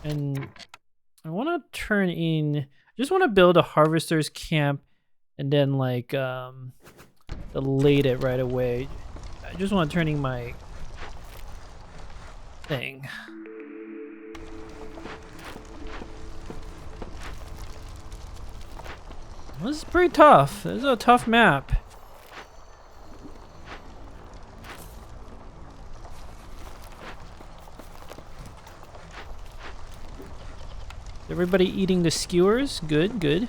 A: And I want to turn in... I just want to build a harvester's camp and then like delete it right away. I just want to turn in my thing. This is pretty tough. This is a tough map. Everybody eating the skewers? Good, good.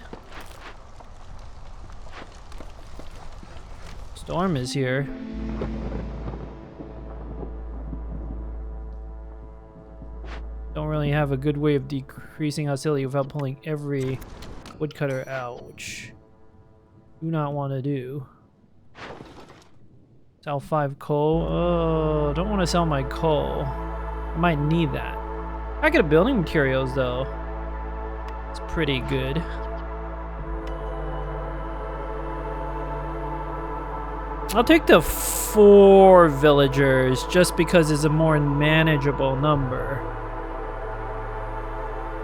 A: Storm is here. Don't really have a good way of decreasing hostility without pulling every woodcutter out, which I do not want to do. Sell 5 coal. Oh, don't want to sell my coal. I might need that. I get building materials though. It's pretty good. I'll take the 4 villagers just because it's a more manageable number.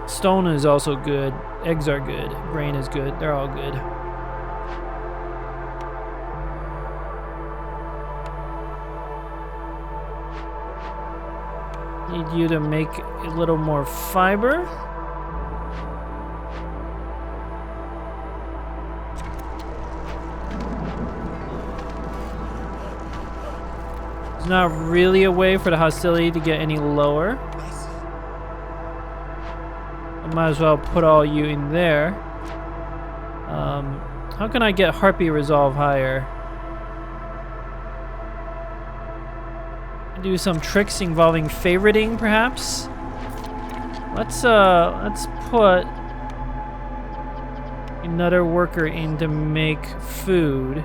A: Stone is also good. Eggs are good. Grain is good. They're all good. Need you to make a little more fiber. There's not really a way for the hostility to get any lower. I might as well put all you in there. How can I get Harpy Resolve higher? Do some tricks involving favoriting, perhaps. Let's put another worker in to make food.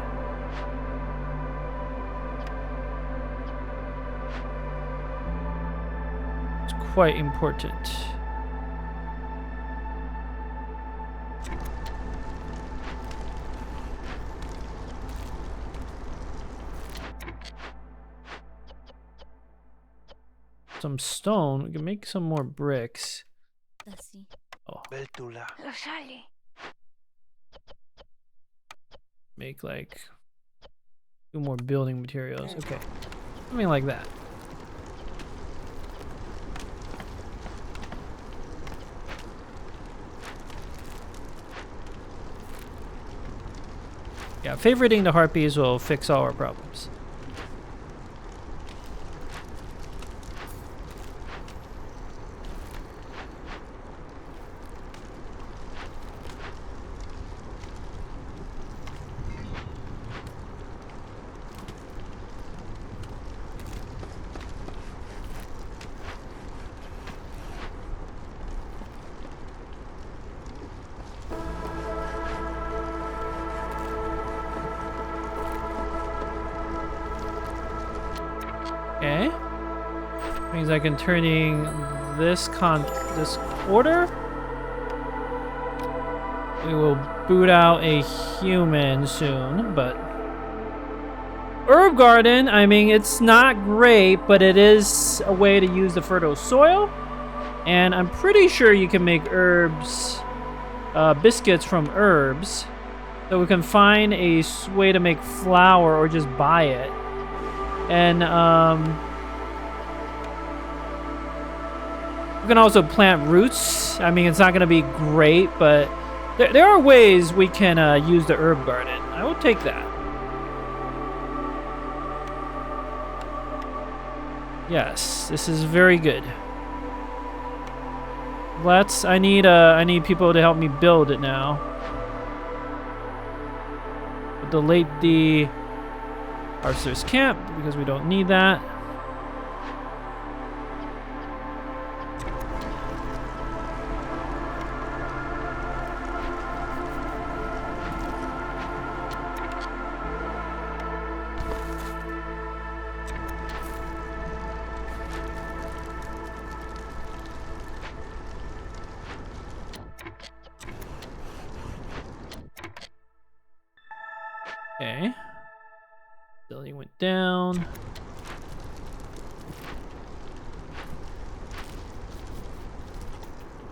A: It's quite important. Some stone. We can make some more bricks. Oh. Make like 2 more building materials. Okay. Something like that. Yeah, favoriting the harpies will fix all our problems. Okay. Means I can turning this order. We will boot out a human soon, but herb garden, I mean, it's not great, but it is a way to use the fertile soil. And I'm pretty sure you can make herbs, biscuits from herbs. So we can find a way to make flour or just buy it. And we can also plant roots. I mean, it's not going to be great, but there are ways we can use the herb garden. I will take that. Yes, this is very good. I need people to help me build it now. Delete the Arthur's camp because we don't need that. Okay. Building went down.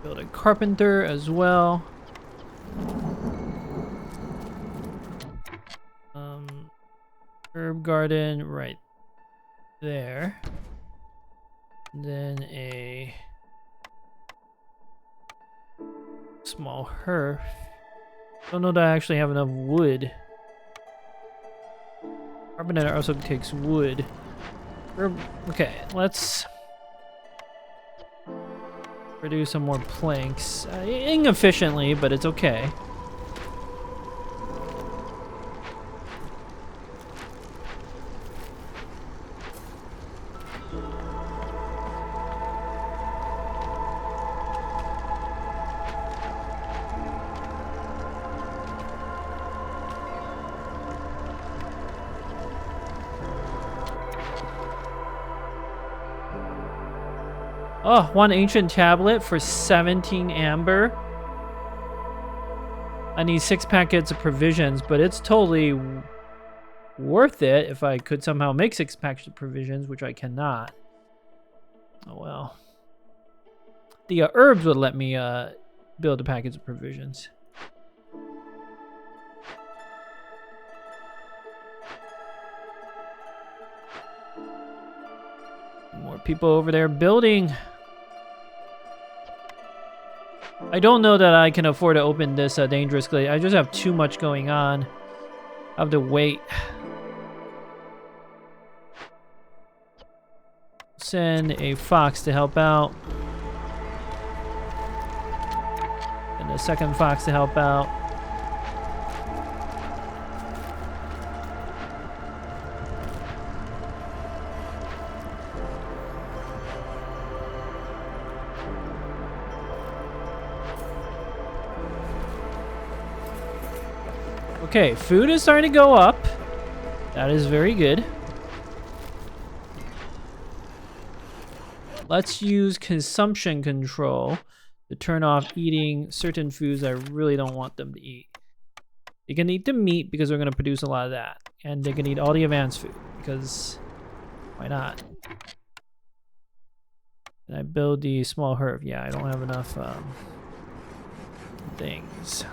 A: Build a carpenter as well. Herb garden right there. Then a small hearth. Don't know that I actually have enough wood. Carpenter also takes wood. Okay, let's produce some more planks. Inefficiently, but it's okay. Oh, 1 ancient tablet for 17 amber. I need 6 packets of provisions, but it's totally worth it if I could somehow make 6 packs of provisions, which I cannot. Oh well. The herbs would let me build a package of provisions. More people over there building. I don't know that I can afford to open this dangerous glade. I just have too much going on. I have to wait. Send a fox to help out. And a second fox to help out. Okay, food is starting to go up. That is very good. Let's use consumption control to turn off eating certain foods I really don't want them to eat. They can eat the meat because we're going to produce a lot of that. And they can eat all the advanced food because why not? And I build the small herb. Yeah, I don't have enough things.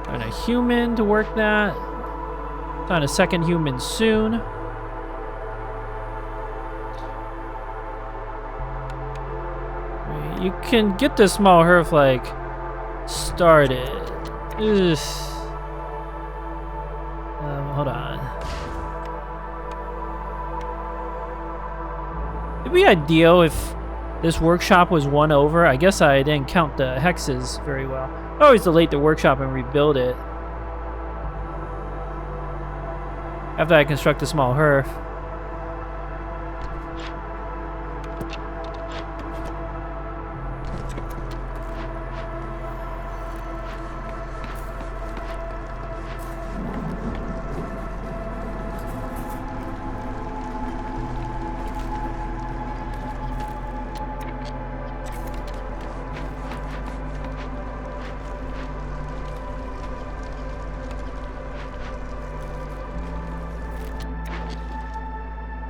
A: Find a human to work that. Find a second human soon. You can get the small herb like started. Ugh. Hold on. It'd be ideal if this workshop was won over. I guess I didn't count the hexes very well. I always delete the workshop and rebuild it after I construct a small hearth.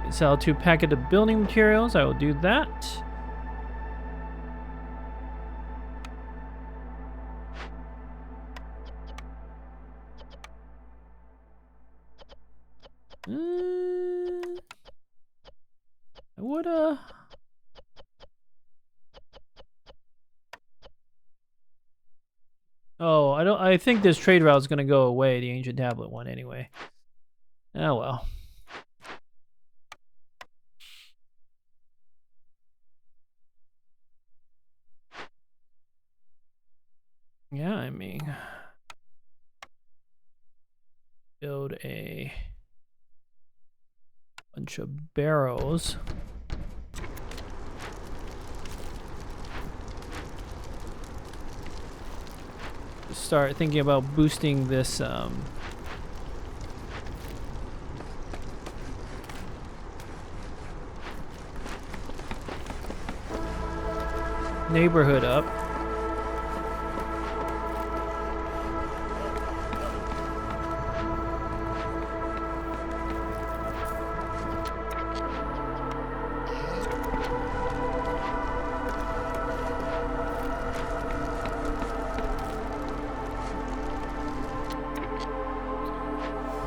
A: Sell 2 packets of building materials. I will do that. I would Oh, I think this trade route is going to go away, the ancient tablet one anyway. Oh well. Yeah, I mean, build a bunch of barrows. Start thinking about boosting this neighborhood up.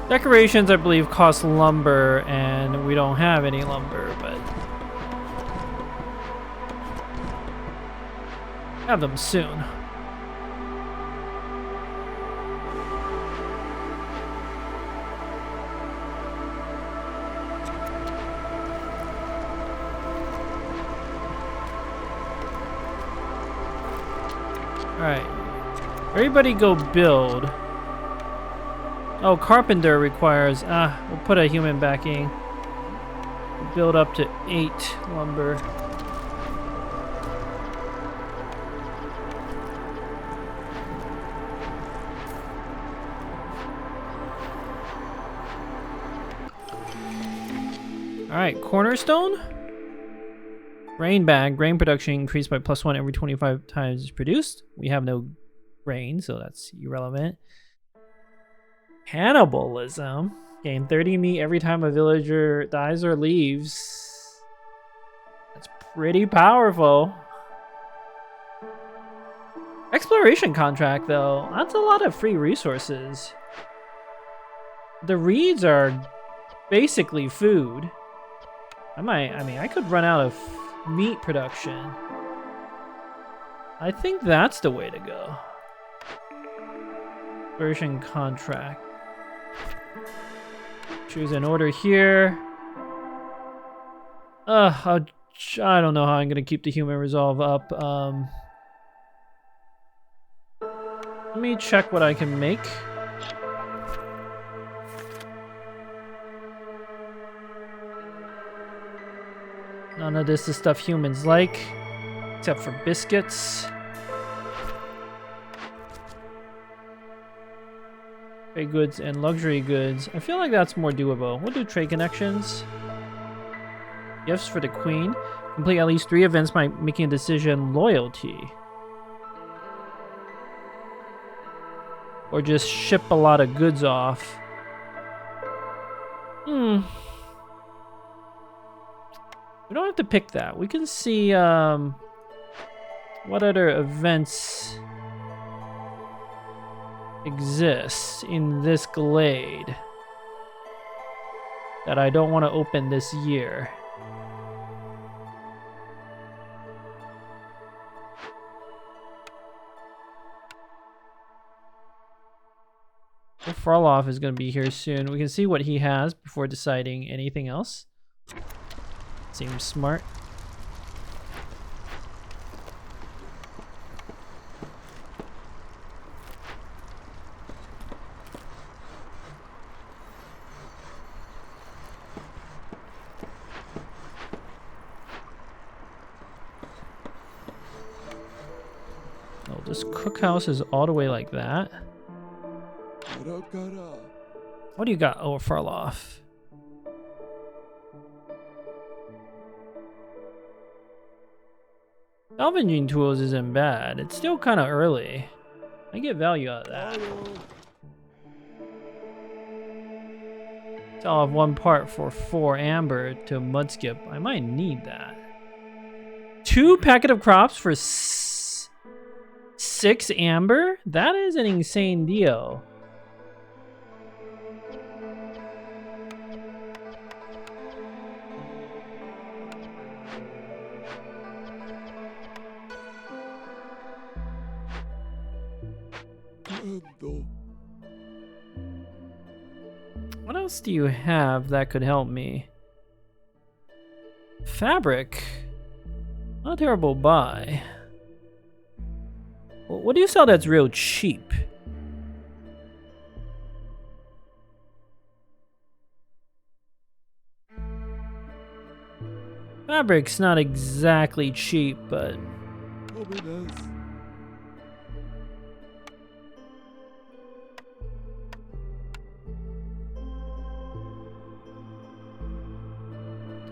A: Decorations, I believe, cost lumber, and we don't have any lumber, but have them soon. All right, everybody go build. Oh, carpenter requires, we'll put a human back in. We'll build up to 8 lumber. Alright, cornerstone. Grain bag. Grain production increased by +1 every 25 times it's produced. We have no grain, so that's irrelevant. Cannibalism. Gain 30 meat every time a villager dies or leaves. That's pretty powerful. Exploration contract, though. That's a lot of free resources. The reeds are basically food. I could run out of meat production. I think that's the way to go. Exploration contract. Choose an order here. I don't know how I'm gonna keep the human resolve up. Let me check what I can make. None of this is stuff humans like, except for biscuits. Trade goods and luxury goods. I feel like that's more doable. We'll do trade connections. Gifts for the queen. Complete at least 3 events by making a decision. Loyalty. Or just ship a lot of goods off. We don't have to pick that. We can see what other events exist in this glade that I don't want to open this year. Farloff is going to be here soon. We can see what he has before deciding anything else. Seems smart. Oh, this cookhouse is all the way like that. What do you got, oh, Farloff? Salvaging tools isn't bad. It's still kind of early. I get value out of that. So I'll have 1 part for 4 amber to mudskip. I might need that. 2 packet of crops for 6 amber? That is an insane deal. What else do you have that could help me? Fabric. Not a terrible buy. What do you sell that's real cheap? Fabric's not exactly cheap, but...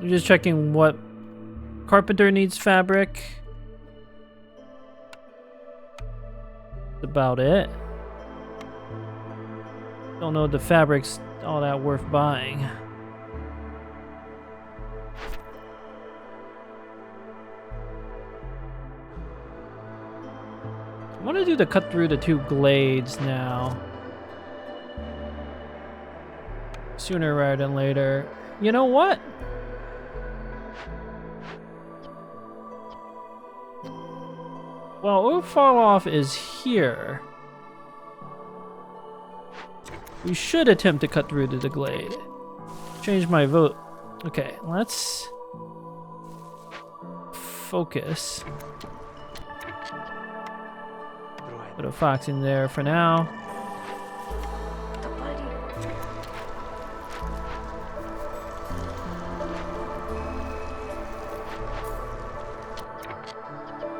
A: I'm just checking what carpenter needs fabric. That's about it. Don't know if the fabric's all that worth buying. I want to do the cut through the 2 glades now. Sooner rather than later. You know what? Well, Farloff is here. We should attempt to cut through to the glade. Change my vote. Okay, let's focus. Put a fox in there for now.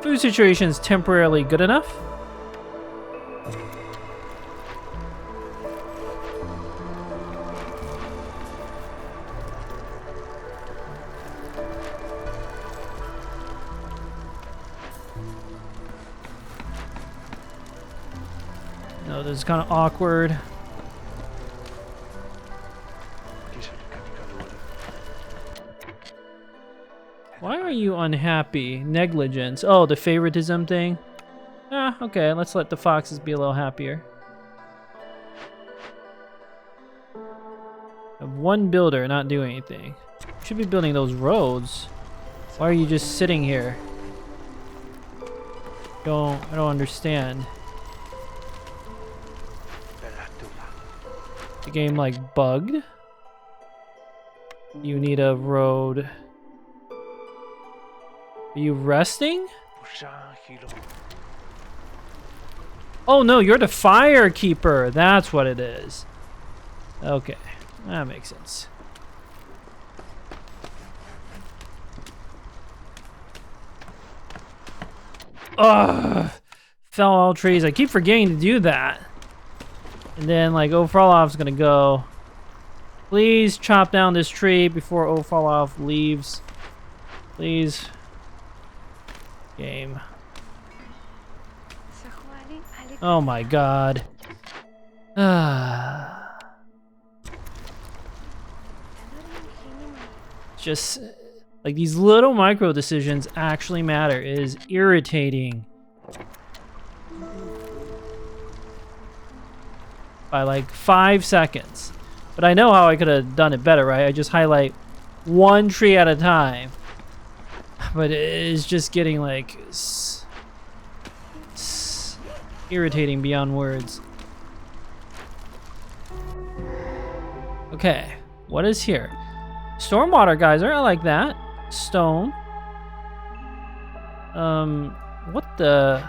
A: Food situation is temporarily good enough. Oh, this is kind of awkward. Why are you unhappy? Negligence. Oh, the favoritism thing? Ah, okay, let's let the foxes be a little happier. I have one builder not doing anything. Should be building those roads. Why are you just sitting here? I don't understand. The game like bugged? You need a road. Are you resting? Oh no, you're the fire keeper. That's what it is. Okay, that makes sense. Ugh, fell all trees. I keep forgetting to do that. And then like O'Frolloff's gonna go. Please chop down this tree before O'Frolloff leaves. Please. Game. Oh my god. Just like these little micro decisions actually matter. It is irritating. By like 5 seconds. But I know how I could have done it better, right? I just highlight one tree at a time. But it is just getting like irritating beyond words. Okay, what is here? Stormwater geyser, I like that. Stone. What the?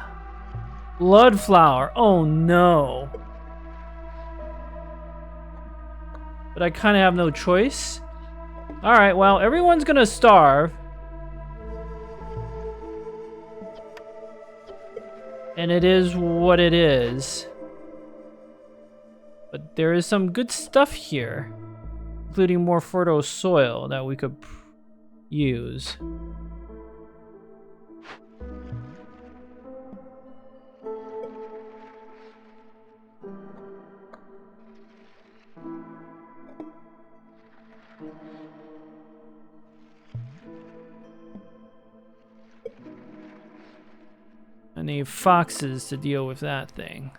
A: Blood flower. Oh no. But I kind of have no choice. All right, well, everyone's gonna starve. And it is what it is. But there is some good stuff here, including more fertile soil that we could use. I need foxes to deal with that thing.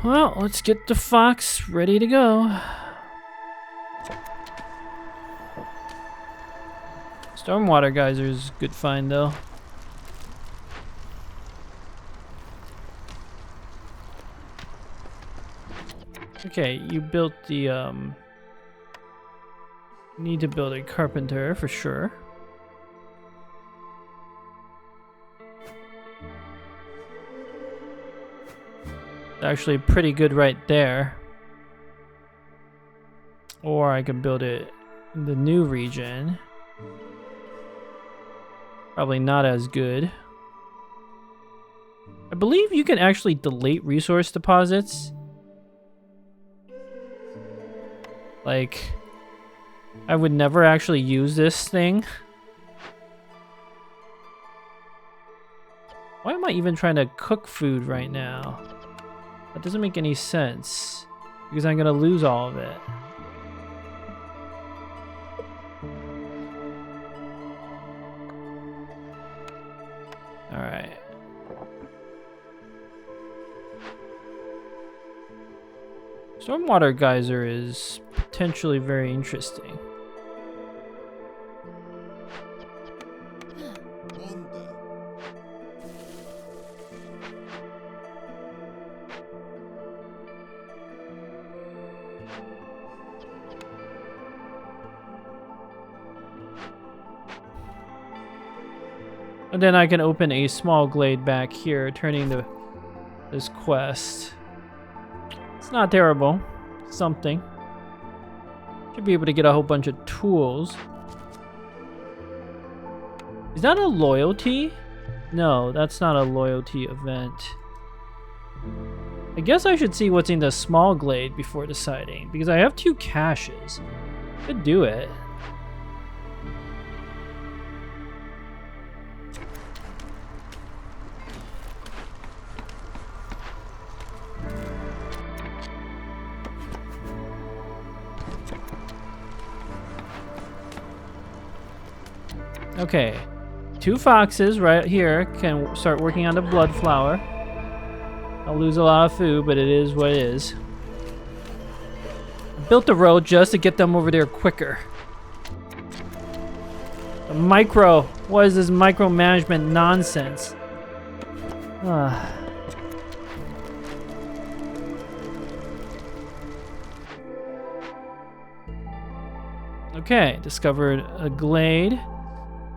A: Well, let's get the fox ready to go. Stormwater geyser's good find though. Okay, you built the need to build a carpenter for sure. Actually pretty good right there. Or I can build it in the new region. Probably not as good. I believe you can actually delete resource deposits. Like, I would never actually use this thing. Why am I even trying to cook food right now? That doesn't make any sense. Because I'm gonna lose all of it. Alright. Stormwater geyser is potentially very interesting. And then I can open a small glade back here, turning this quest. It's not terrible. Something. Should be able to get a whole bunch of tools. Is that a loyalty? No, that's not a loyalty event. I guess I should see what's in the small glade before deciding, because I have 2 caches. Could do it. Okay, 2 foxes right here can start working on the blood flower. I'll lose a lot of food, but it is what it is. I built the road just to get them over there quicker. What is this micromanagement nonsense? Okay, discovered a glade.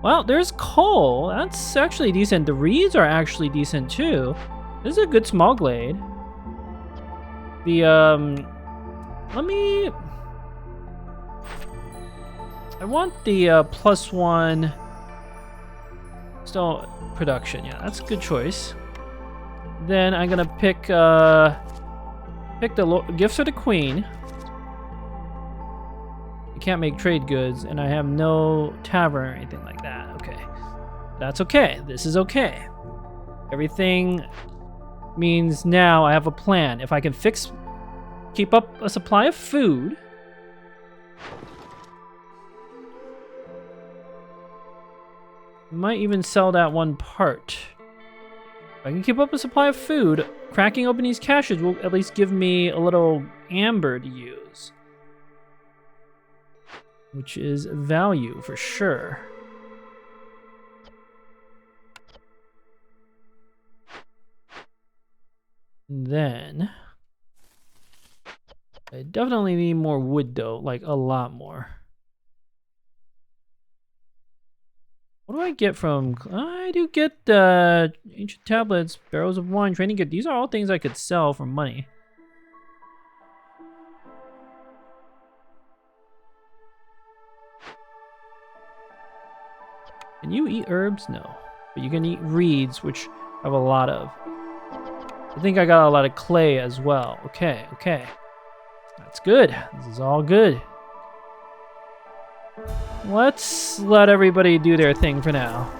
A: Well, there's coal. That's actually decent. The reeds are actually decent too. This is a good small glade. I want the +1 stone production. Yeah, that's a good choice. Then I'm gonna pick the gifts for the queen. I can't make trade goods, and I have no tavern or anything like that. Okay, that's okay. This is okay. Everything means now I have a plan. If I can keep up a supply of food. Might even sell that one part. If I can keep up a supply of food, cracking open these caches will at least give me a little amber to use. Which is value for sure. And then I definitely need more wood though, like a lot more. What do I get from... I do get ancient tablets, barrels of wine, training kit. These are all things I could sell for money. Can you eat herbs? No. But you can eat reeds, which I have a lot of. I think I got a lot of clay as well. Okay, okay. That's good. This is all good. Let's let everybody do their thing for now.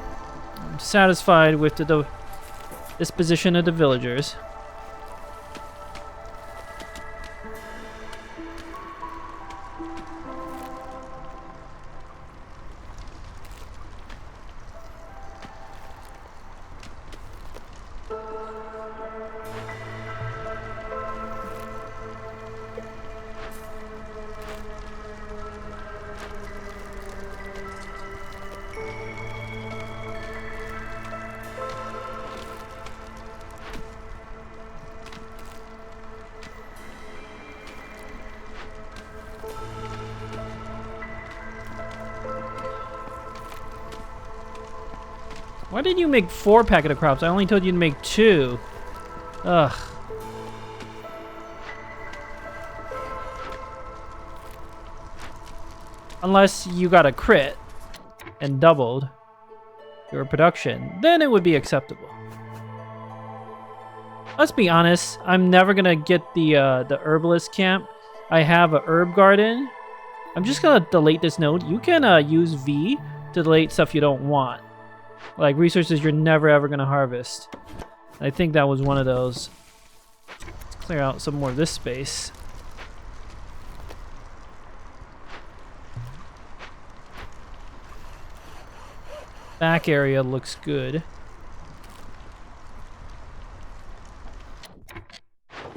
A: I'm satisfied with the disposition of the villagers. Why did you make 4 packet of crops? I only told you to make 2. Ugh. Unless you got a crit and doubled your production, then it would be acceptable. Let's be honest, I'm never gonna get the herbalist camp. I have a herb garden. I'm just gonna delete this node. You can use V to delete stuff you don't want. Like resources you're never ever gonna harvest. I think that was one of those. Let's clear out some more of this space. Back area looks good.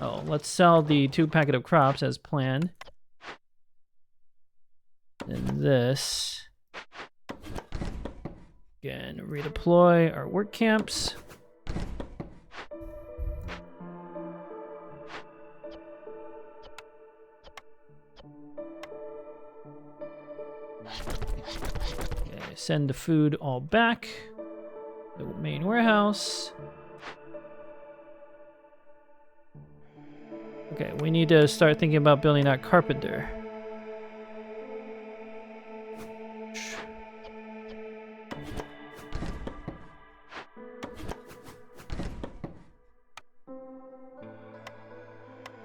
A: Oh, let's sell the 2 packet of crops as planned. And this. Again, redeploy our work camps. Okay, send the food all back. The main warehouse. Okay, we need to start thinking about building that carpenter.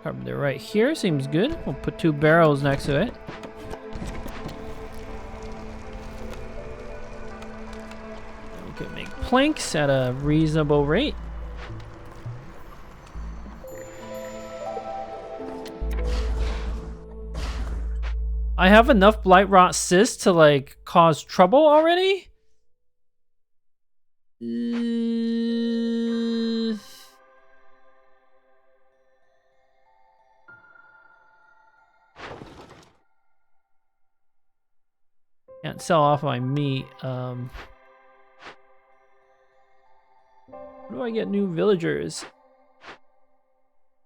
A: Carpenter right here seems good. We'll put 2 barrels next to it. We can make planks at a reasonable rate. I have enough blight rot cysts to like cause trouble already? Can't sell off my meat. How do I get new villagers?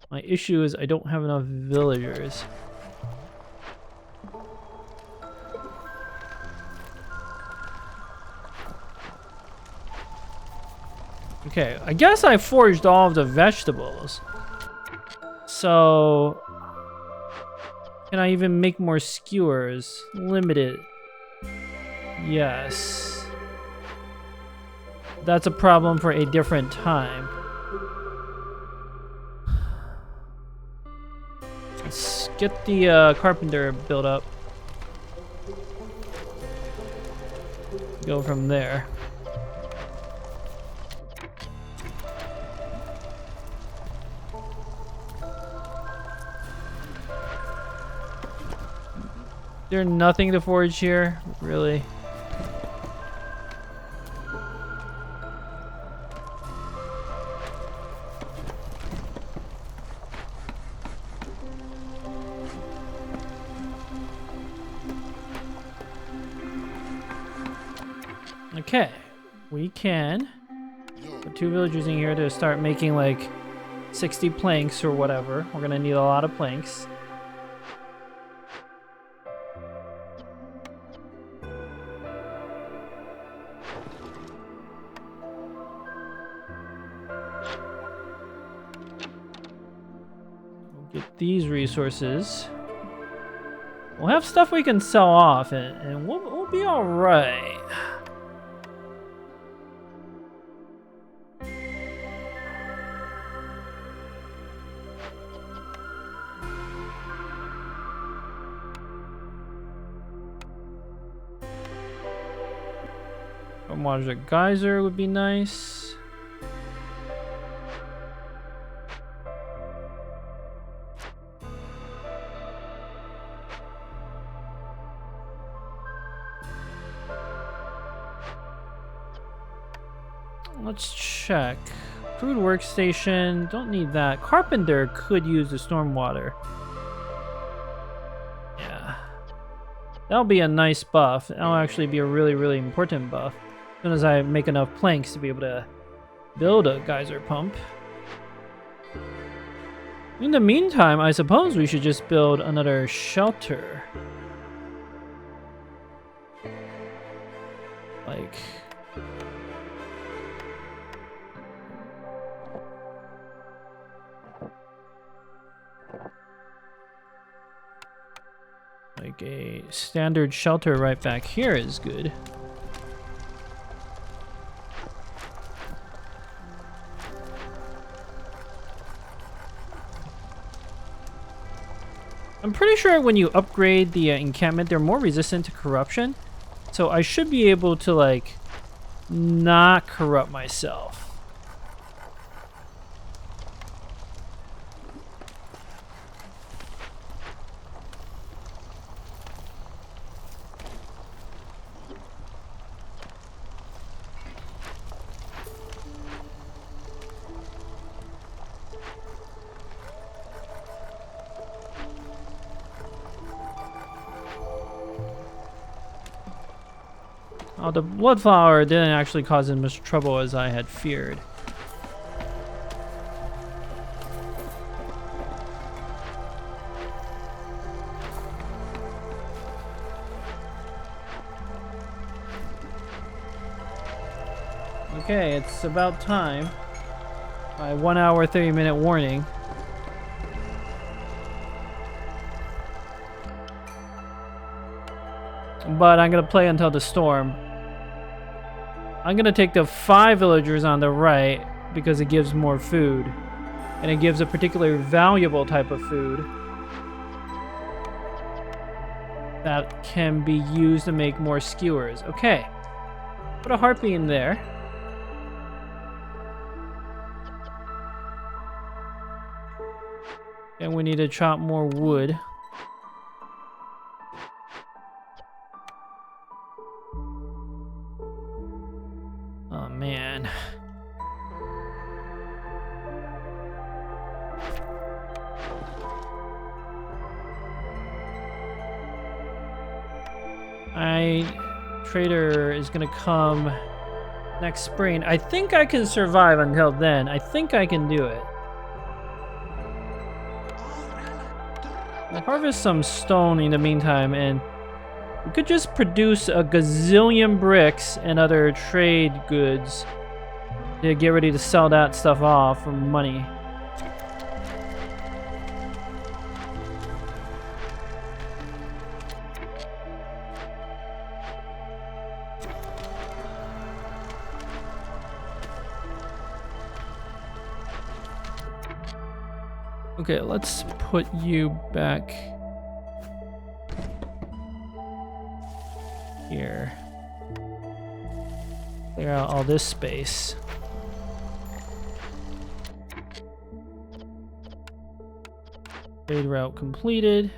A: My issue is I don't have enough villagers. Okay, I guess I foraged all of the vegetables. So, can I even make more skewers? Limited. Yes. That's a problem for a different time. Let's get the carpenter built up. Go from there. There's nothing to forage here, really. Okay, we can put 2 villagers in here to start making like 60 planks or whatever. We're gonna need a lot of planks. Get these resources. We'll have stuff we can sell off, and we'll be all right. A geyser would be nice. Let's check. Food workstation, don't need that. Carpenter could use the stormwater. Yeah. That'll be a nice buff. That'll actually be a really, really important buff. As soon as I make enough planks to be able to build a geyser pump. In the meantime, I suppose we should just build another shelter. Like... like a standard shelter right back here is good. I'm pretty sure when you upgrade the encampment, they're more resistant to corruption. So I should be able to, like, not corrupt myself. Oh, the bloodflower didn't actually cause as much trouble as I had feared. Okay, it's about time. My 1 hour, 30-minute warning. But I'm gonna play until the storm. I'm gonna take the 5 villagers on the right because it gives more food. And it gives a particular valuable type of food that can be used to make more skewers. Okay. Put a harpy in there. And we need to chop more wood. Oh, man. Trader is gonna come next spring. I think I can survive until then. I think I can do it. I'll harvest some stone in the meantime, and we could just produce a gazillion bricks and other trade goods to get ready to sell that stuff off for money. Okay, let's put you back here. Clear out all this space. Trade route completed.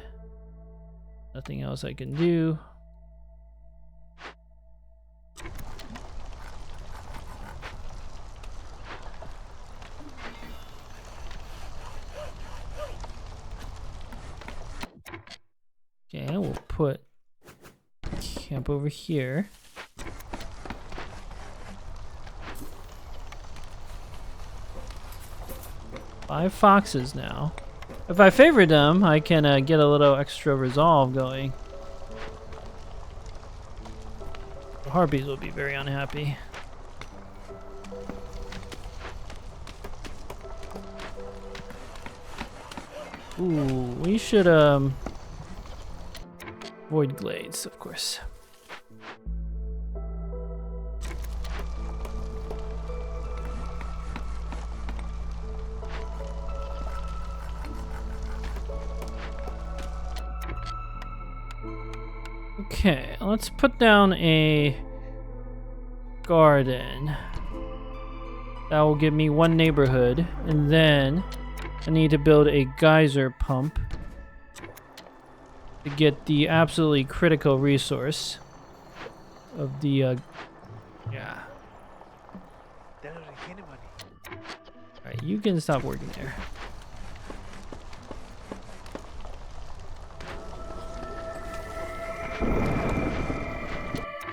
A: Nothing else I can do. Okay, we'll put camp over here. Five foxes now. If I favorite them, I can get a little extra resolve going. The harpies will be very unhappy. Ooh, we should void glades, of course. Okay, let's put down a garden. That will give me one neighborhood, and then I need to build a geyser pump to get the absolutely critical resource of the yeah. Alright, you can stop working there.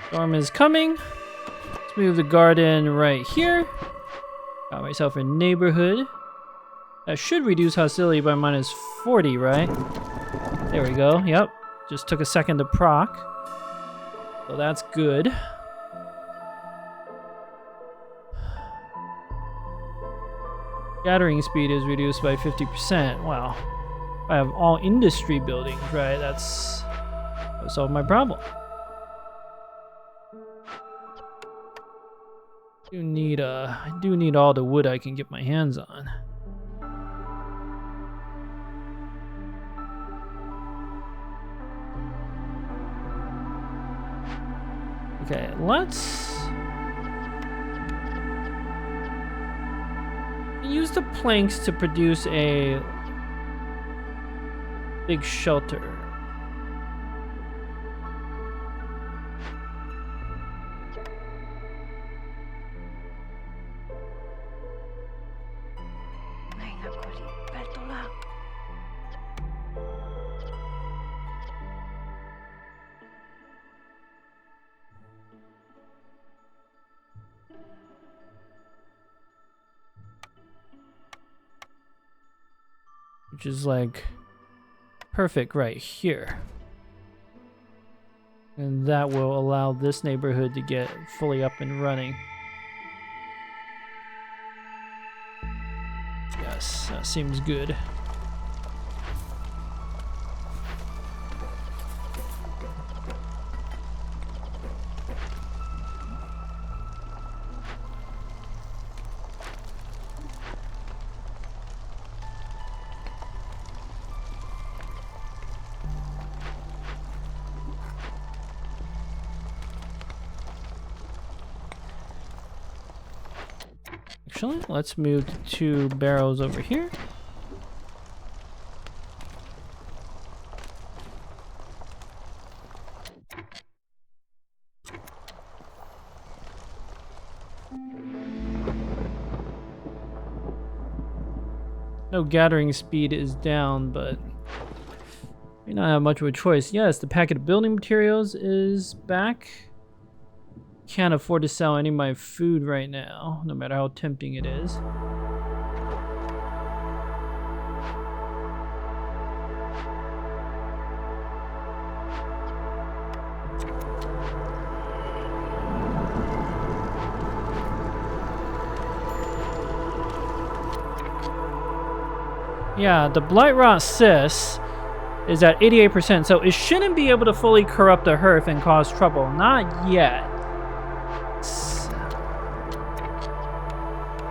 A: Storm is coming. Let's move the garden right here. Got myself a neighborhood. That should reduce hostility by -40, right? There we go. Yep. Just took a second to proc. So that's good. Gathering speed is reduced by 50%. Wow. I have all industry buildings, right? That solved my problem. I do need all the wood I can get my hands on. Okay, let's use the planks to produce a big shelter. Which is like perfect right here. And that will allow this neighborhood to get fully up and running. Yes, that seems good. actually. Let's move the 2 barrels over here. No, gathering speed is down, but we don't have much of a choice. Yes, the packet of building materials is back. Can't afford to sell any of my food right now, no matter how tempting it is. Yeah, the Blight Rot Sis is at 88%, so it shouldn't be able to fully corrupt the hearth and cause trouble. Not yet.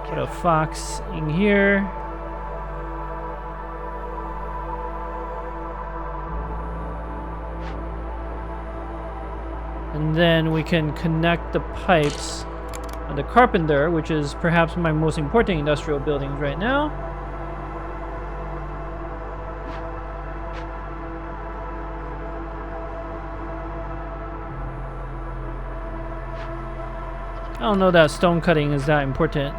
A: Put a fox in here. And then we can connect the pipes on the carpenter, which is perhaps my most important industrial buildings right now. I don't know that stone cutting is that important.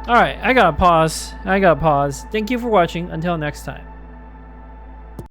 A: Alright, I gotta pause. Thank you for watching. Until next time.